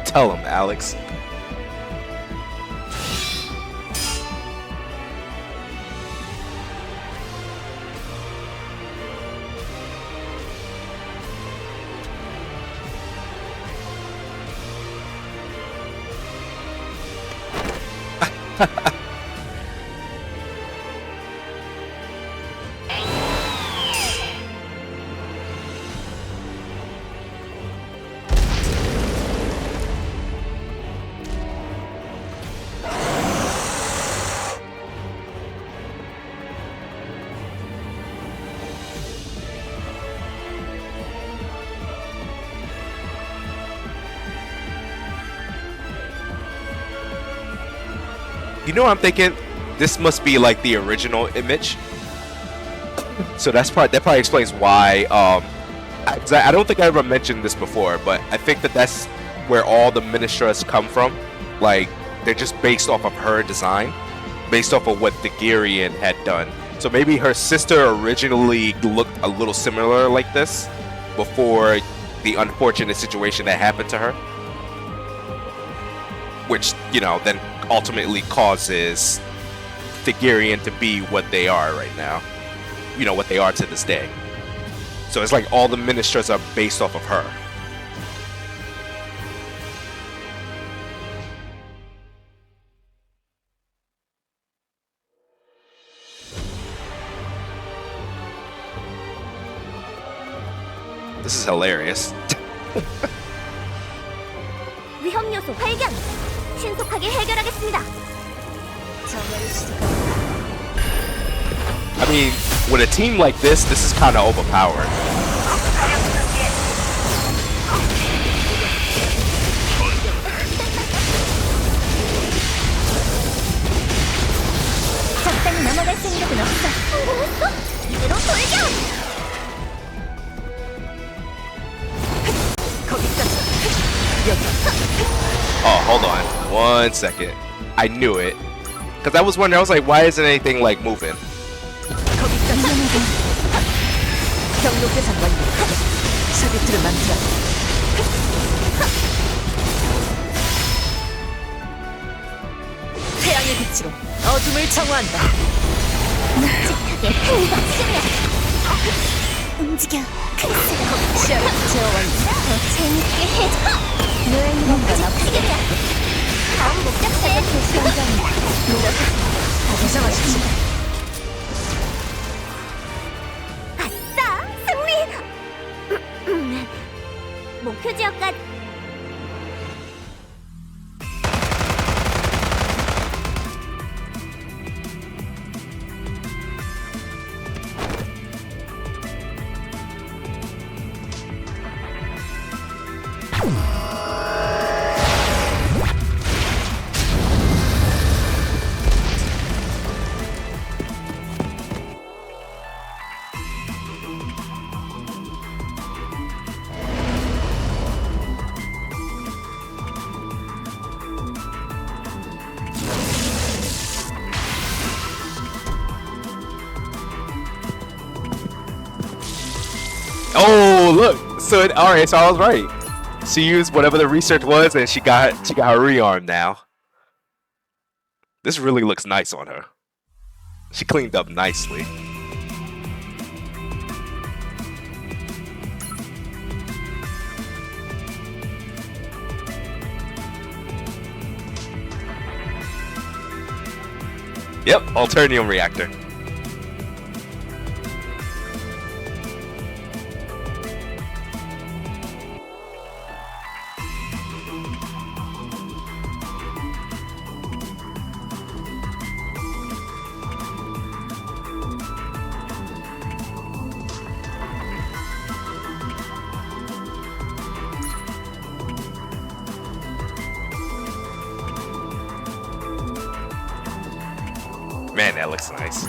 Tell him, Alex. You know what I'm thinking? This must be like the original image. So that probably explains why. I don't think I ever mentioned this before, but I think that's where all the ministers come from. Like, they're just based off of her design, based off of what the Girian had done. So maybe her sister originally looked a little similar like this before the unfortunate situation that happened to her, which, you know, then ultimately causes the Girian to be what they are right now. You know, what they are to this day. So it's like all the ministers are based off of her. This is hilarious. 위험 요소 발견. 신속하게 해결하겠습니다. I mean, with a team like this is kind of overpowered. 적당히 넘어갈 생각은 없어. 성공했어? 이대로 돌격! Oh, hold on. 1 second. I knew it. Because I was wondering, I was like, why isn't anything like moving? 태양의 빛으로 어둠을 정화한다. 묵직하게 흥박수면 움직여 크리스 시야를 제어한다. 더 재밌게 해줘 뭔가 나쁘겠냐 다음 목적지에 이상하시지? 아싸 승리 목표 지역까지 Oh, look. So all right. So I was right. She used whatever the research was, and she got her rearm now. This really looks nice on her. She cleaned up nicely. Yep, alternium reactor. Man, that looks nice.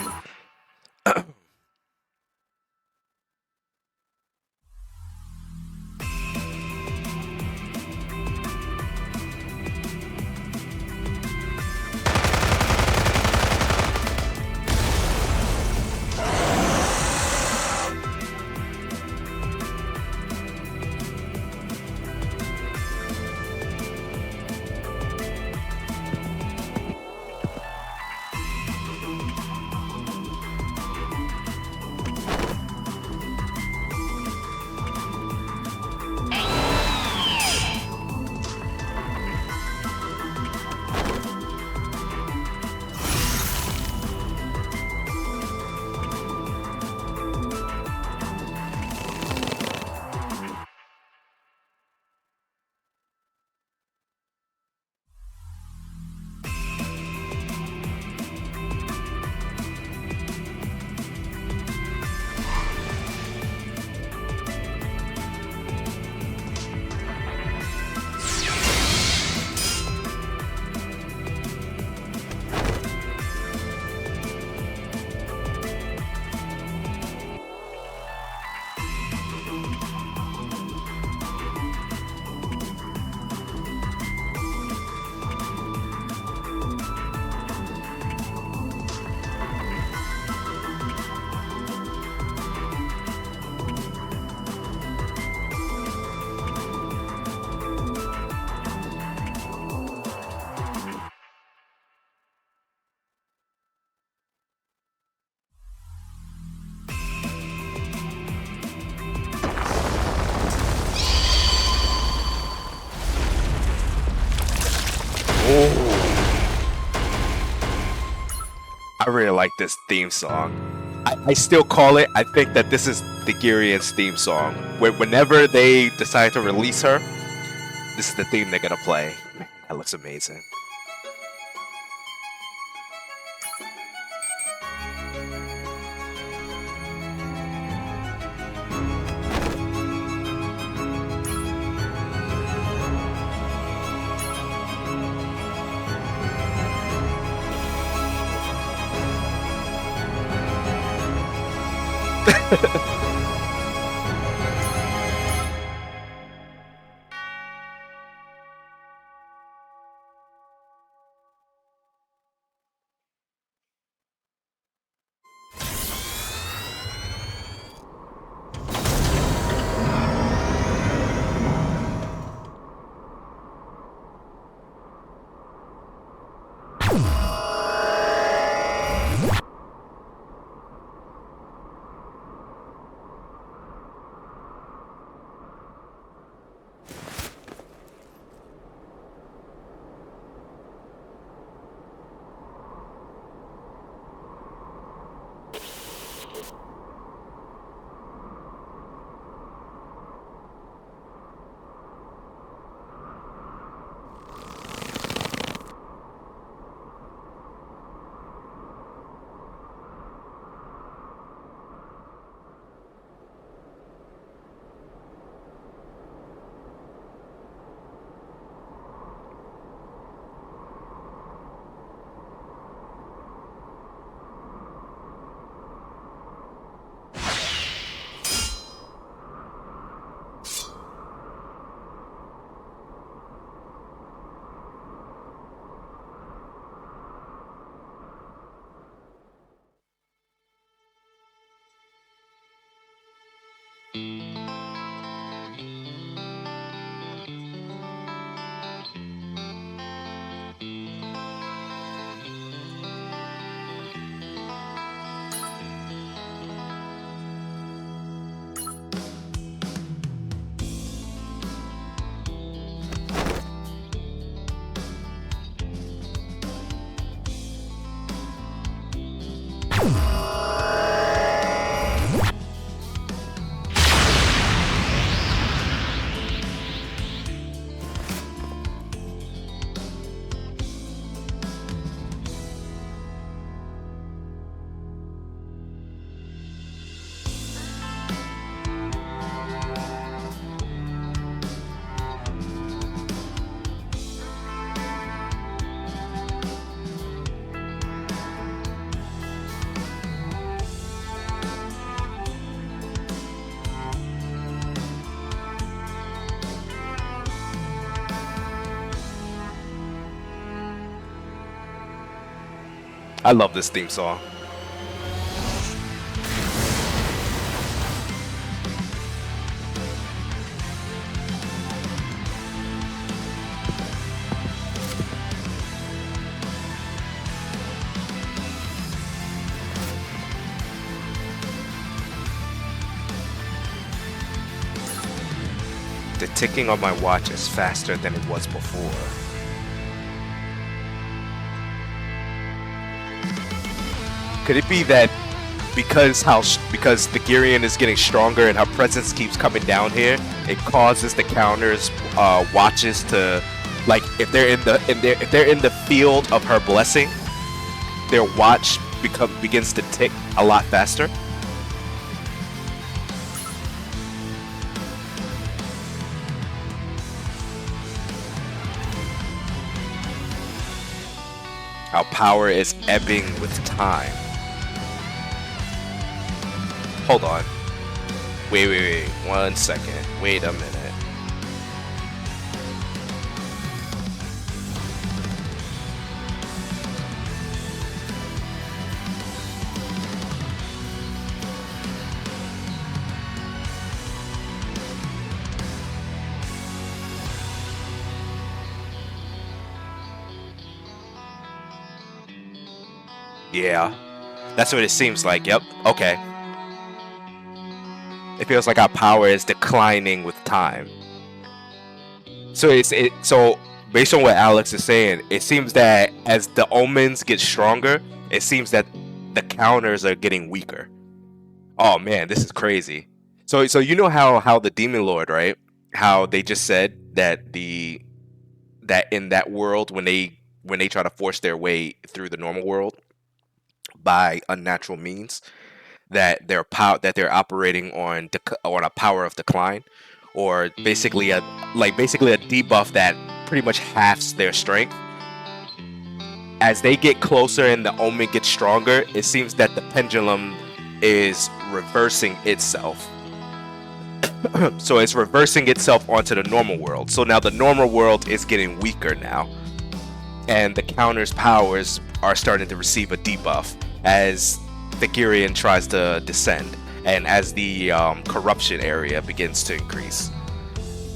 I really like this theme song. I still call it, I think that this is the Girian's theme song. Whenever they decide to release her, this is the theme they're gonna play. That looks amazing. I love this theme song. The ticking on my watch is faster than it was before. Could it be that because the Girion is getting stronger and her presence keeps coming down here, it causes the counters watches to, like, if they're in the field of her blessing, their watch begins to tick a lot faster? Our power is ebbing with time. Hold on. Wait. 1 second. Wait a minute. Yeah, that's what it seems like. Yep. Okay. It feels like our power is declining with time. So so based on what Alex is saying, it seems that as the omens get stronger, it seems that the counters are getting weaker. Oh man, this is crazy. So you know how the Demon Lord, right? How they just said that that in that world when they try to force their way through the normal world by unnatural means, that they're operating on on a power of decline, or basically a debuff that pretty much halves their strength. As they get closer and the omen gets stronger, it seems that the pendulum is reversing itself. So it's reversing itself onto the normal world. So now the normal world is getting weaker now, and the counter's powers are starting to receive a debuff as the Girion tries to descend, and as the corruption area begins to increase.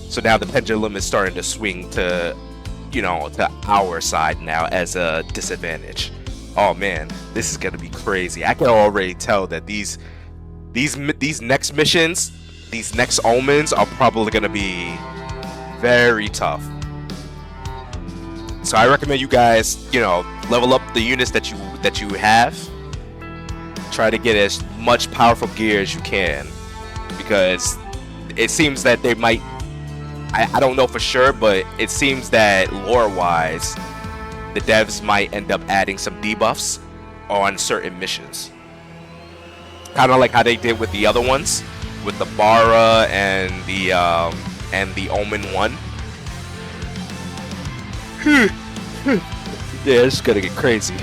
So now the pendulum is starting to swing to, to our side now as a disadvantage. Oh man, this is gonna be crazy. I can already tell that these next missions, these next omens are probably gonna be very tough. So I recommend you guys, level up the units that you have. Try to get as much powerful gear as you can, because it seems that they might, I don't know for sure, but it seems that lore-wise, the devs might end up adding some debuffs on certain missions. Kind of like how they did with the other ones, with the Bara and the Omen one. Yeah, it's gonna get crazy.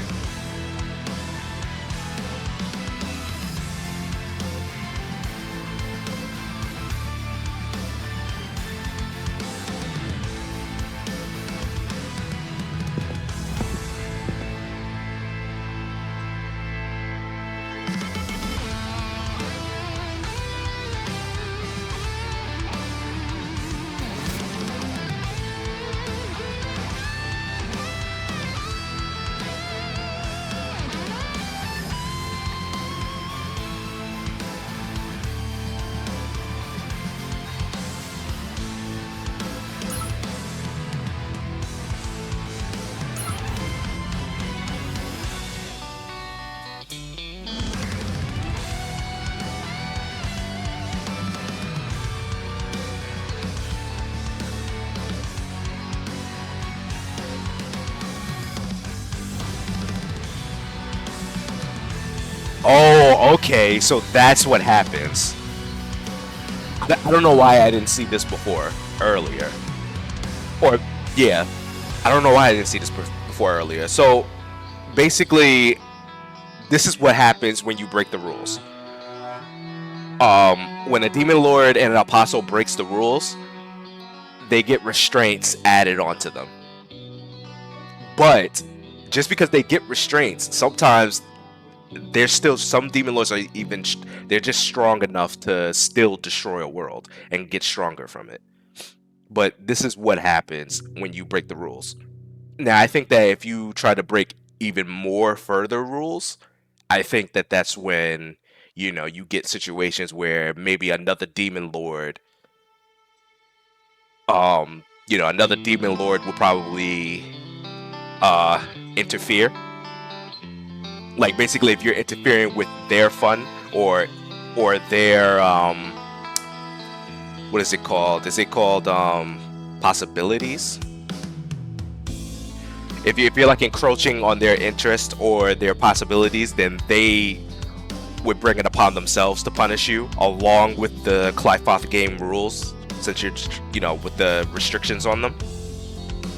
Oh, okay, so that's what happens. I don't know why I didn't see this earlier. Or, yeah, I don't know why I didn't see this before earlier. So, basically, this is what happens when you break the rules. When a Demon Lord and an Apostle breaks the rules, they get restraints added onto them. But just because they get restraints, sometimes there's still some demon lords are even they're just strong enough to still destroy a world and get stronger from it. But this is what happens when you break the rules. Now, I think that if you try to break even more further rules, I think that that's when, you get situations where maybe another demon lord, another demon lord will probably interfere. Like, basically, if you're interfering with their fun or their what is it called? Is it called possibilities? If you're like encroaching on their interest or their possibilities, then they would bring it upon themselves to punish you, along with the Clifoth game rules, since you're with the restrictions on them.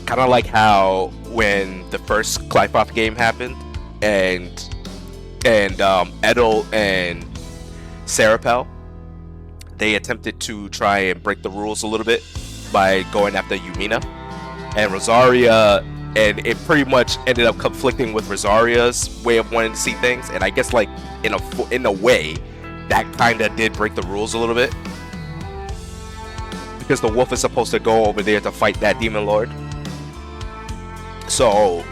Kind of like how when the first Clifoth game happened, and Edel and Serapel, they attempted to try and break the rules a little bit by going after Yumina and Rosaria, and it pretty much ended up conflicting with Rosaria's way of wanting to see things. And I guess, like, in a way, that kind of did break the rules a little bit, because the wolf is supposed to go over there to fight that demon lord. So,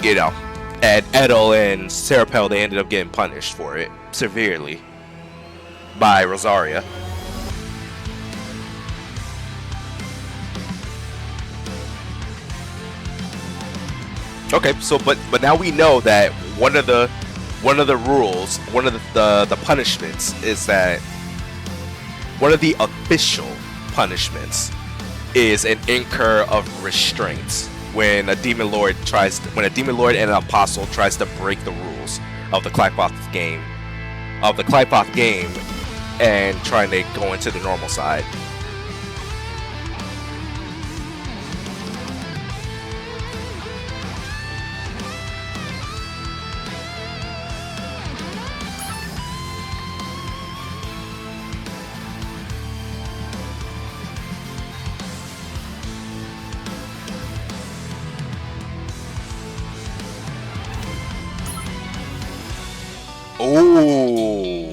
and Edel and Serapel, they ended up getting punished for it severely by Rosaria. Okay, so but now we know that one of the rules, one of the punishments is that one of the official punishments is an incur of restraints when a demon lord and an apostle tries to break the rules of the Clifoth game and trying to go into the normal side. Oh,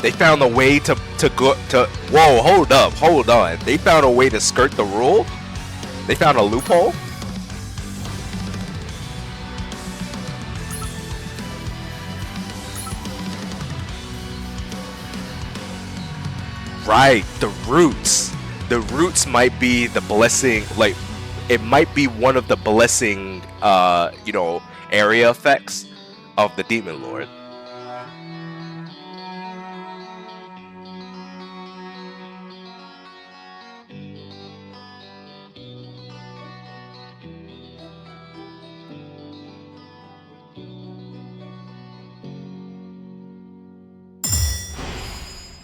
they found a way to go to. Whoa, hold on. They found a way to skirt the rule. They found a loophole. Right, the roots. The roots might be the blessing. Like, it might be one of the blessing, area effects of the demon lord.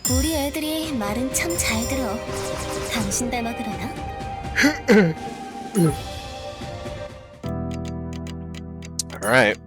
우리 애들이 말은 참 잘 들어. 당신 닮아 그러나? All right.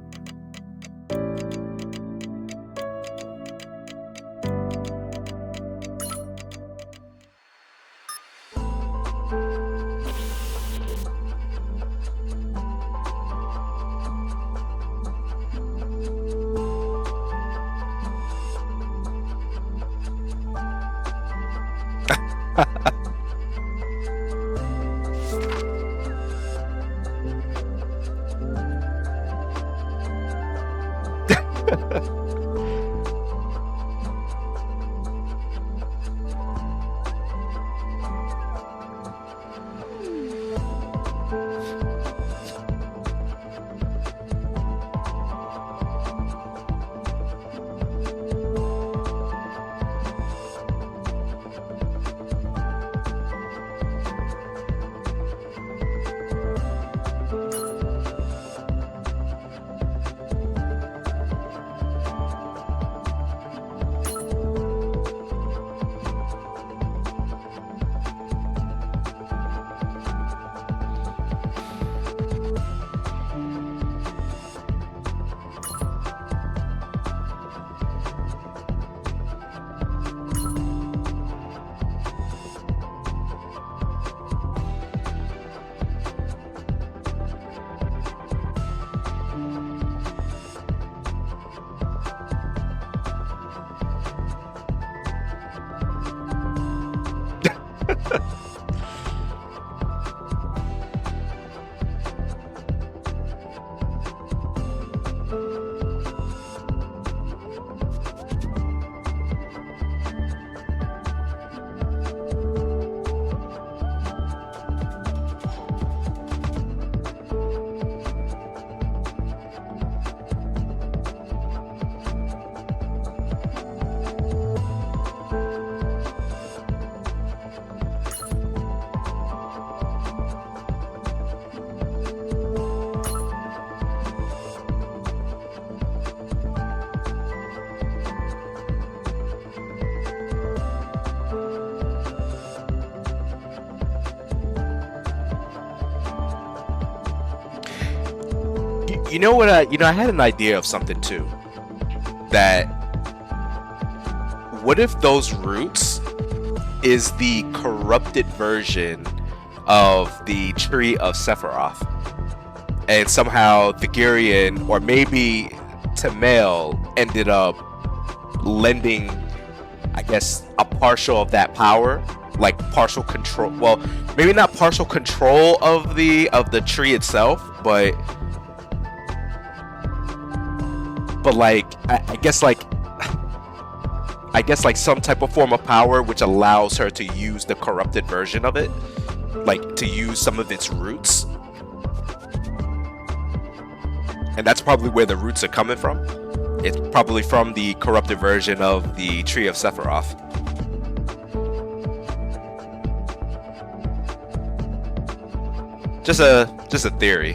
You know what? I had an idea of something too. That what if those roots is the corrupted version of the tree of Sephiroth, and somehow the Gurion or maybe Tamel ended up lending, I guess, a partial of that power, like partial control. Well, maybe not partial control of the tree itself, but like I guess like some type of form of power which allows her to use the corrupted version of it, like to use some of its roots. And that's probably where the roots are coming from. It's probably from the corrupted version of the tree of Sephiroth. Just a theory.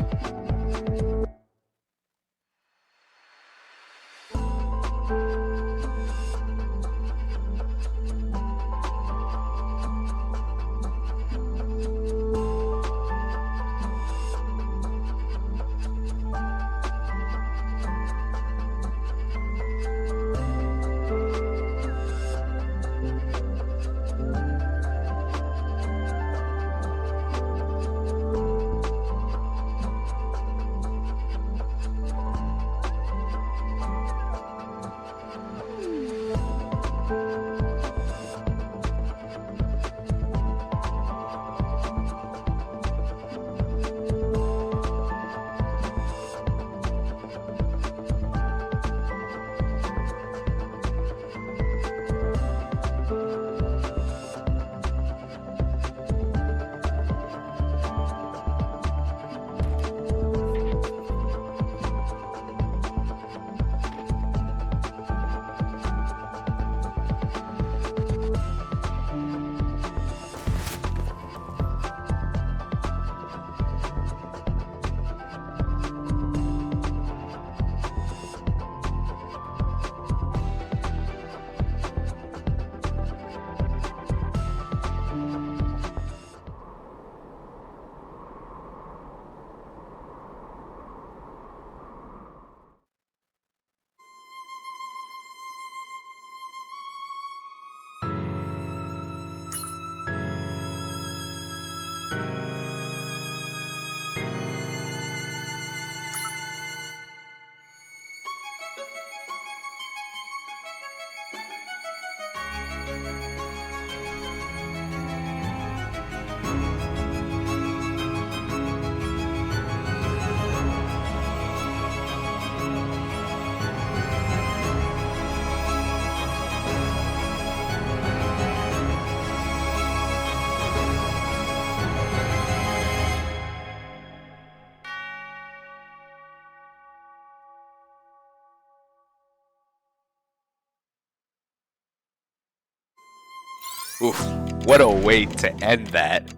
Oof, what a way to end that.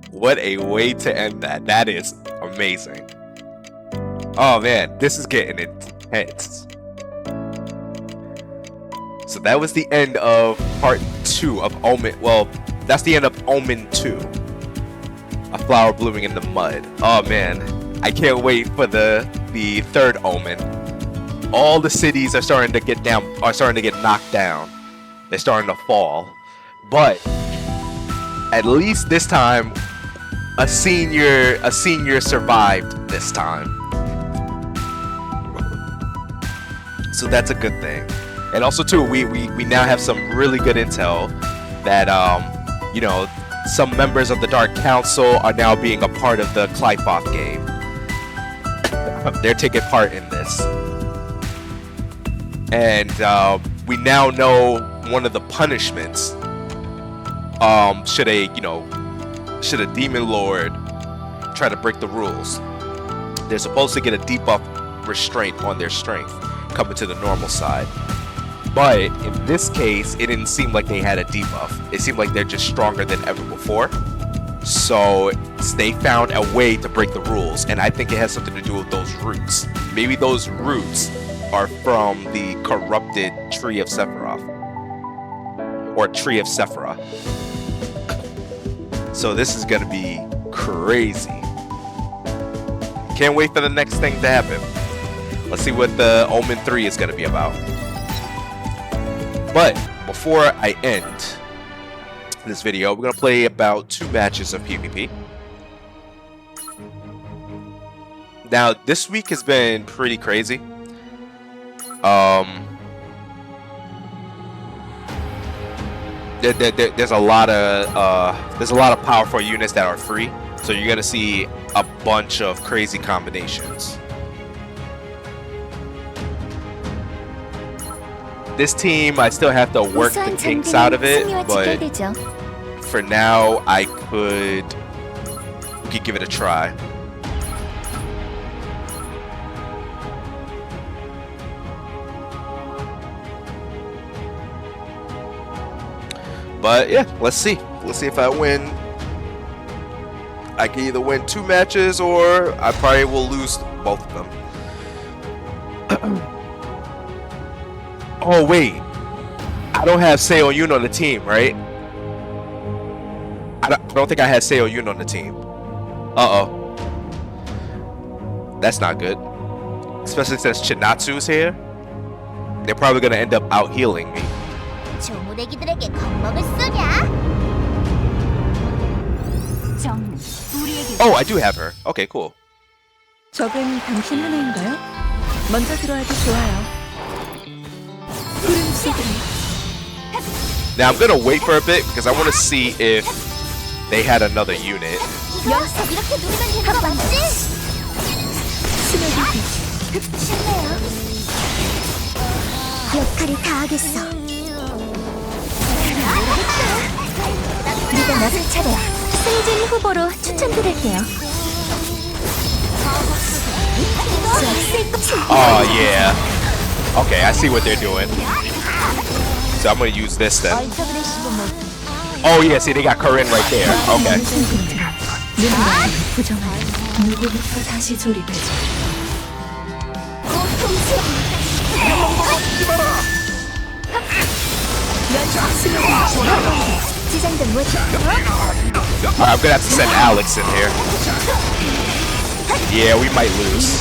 What a way to end that. That is amazing. Oh man, this is getting intense. So that was the end of part 2 of Omen. Well, that's the end of Omen 2. A flower blooming in the mud. Oh man, I can't wait for the third Omen. All the cities are starting to get knocked down. They're starting to fall. But at least this time, a senior survived this time. So that's a good thing. And also too, we now have some really good intel that you know, some members of the Dark Council are now being a part of the Clyfoth game. They're taking part in this. And we now know one of the punishments should a demon lord try to break the rules. They're supposed to get a debuff restraint on their strength, coming to the normal side. But in this case, it didn't seem like they had a debuff. It seemed like they're just stronger than ever before. So they found a way to break the rules, and I think it has something to do with those roots. Maybe those roots are from the corrupted tree of Sephiroth, or tree of Sephiroth. So this is gonna be crazy. Can't wait for the next thing to happen. Let's see what the Omen 3 is going to be about. But before I end this video, we're going to play about 2 matches of PvP. Now, this week has been pretty crazy. There's a lot of powerful units that are free, so you're gonna see a bunch of crazy combinations. This team, I still have to work the 우수한 kinks out of it, 장비는 승리와 but 직결되죠. for now, we could give it a try. But yeah, let's see. Let's see if I win. I can either win 2 matches or I probably will lose both of them. Oh wait, I don't have Seo Yun on the team, right? I don't think I had Seo Yun on the team. Uh-oh. That's not good. Especially since Chinatsu's here. They're probably gonna end up out healing me. 조무래기들에게 겁먹을 소냐? 정는 우리에게. Oh, I do have her. Okay, cool. 적은 당신 하나인가요? 먼저 들어와도 좋아요. 구름 속으로. Now I'm gonna wait for a bit because I want to see if they had another unit. 연습 이렇게 누르면 되는 거 맞지? 스며들기. 쉽네요. 역할을 다하겠어. 네가 나설 차례야. 승진 후보로 추천드릴게요. Oh yeah. Okay, I see what they're doing. So I'm gonna use this then. Oh yeah, see they got Corinne right there. Okay. 누구부터 다시 조립해줘. 지장전 뭐지? Alright, I'm gonna have to send Alex in here. Yeah, we might lose.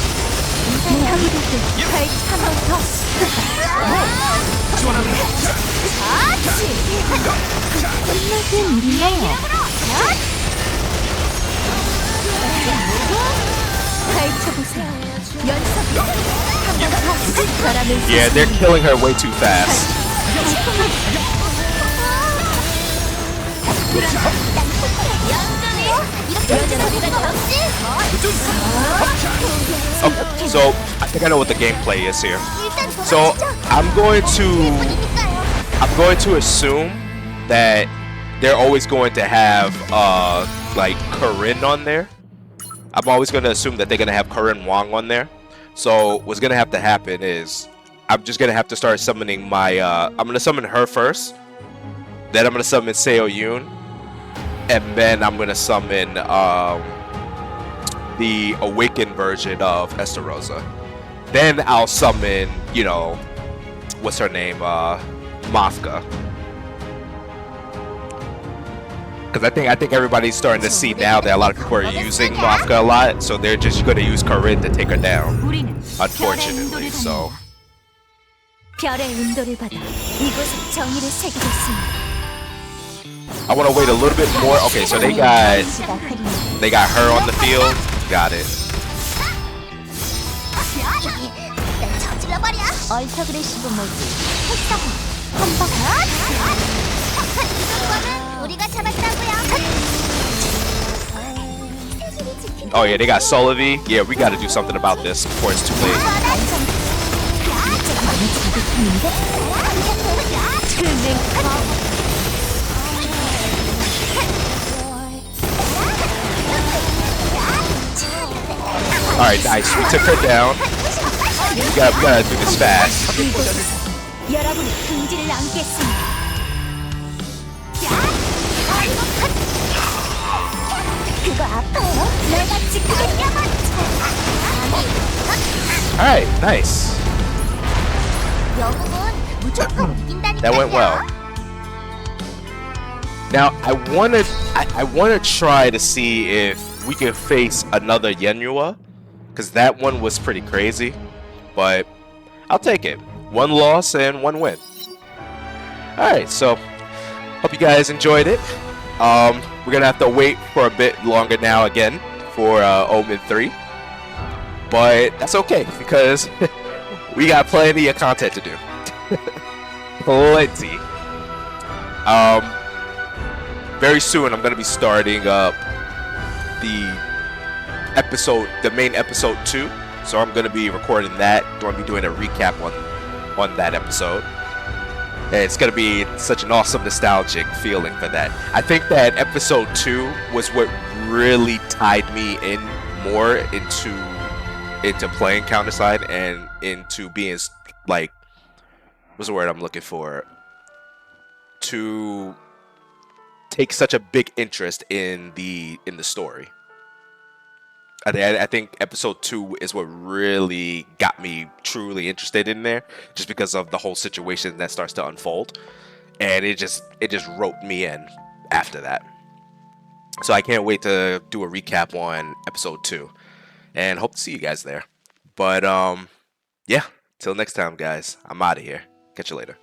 Yeah, they're killing her way too fast. Okay, so I think I know what the gameplay is here. So I'm going to assume that they're always going to have like Corinne on there. I'm always going to assume that they're going to have Corinne Wong on there. So what's going to have to happen is I'm just going to have to start summoning my I'm going to summon her first. Then I'm going to summon Seo Yun. And then I'm going to summon the awakened version of Estarosa. Then I'll summon, you know, what's her name? Mafka. Because I think everybody's starting to see now that a lot of people are using Mafka a lot, so they're just going to use Corinne to take her down. Unfortunately, so. 별의 인도를 받아 이곳에 정의를 새기겠습니다. I want to wait a little bit more. Okay, so they got her on the field. Got it. 얼터그레시브 모드 활성 한방 우리가 잡았다고요. Oh yeah, they got Solovy. Yeah, we got to do something about this before it's too late. All right, nice. We took her down. We gotta do this fast. 여러분의 긍지를 안겠습니다. 그거 아파요? 내가 지키겠냐? All right, nice. 영웅은 무조건 이긴다니까요. That went well. Now I wanna try to see if we can face another Yenua, because that one was pretty crazy, but I'll take it. 1 loss and 1 win. Alright, so hope you guys enjoyed it. We're gonna have to wait for a bit longer now again for Omen 3, but that's okay because we got plenty of content to do. Plenty. Very soon I'm gonna be starting up the main episode 2. So I'm gonna be recording that. I'm gonna be doing a recap on that episode. And it's gonna be such an awesome nostalgic feeling for that. I think that episode 2 was what really tied me in more into playing CounterSide and into being like, what's the word I'm looking for? To take such a big interest in the story. I think episode 2 is what really got me truly interested in there, just because of the whole situation that starts to unfold, and it just roped me in after that. So I can't wait to do a recap on episode 2, and hope to see you guys there. But yeah, till next time, guys. I'm out of here. Catch you later.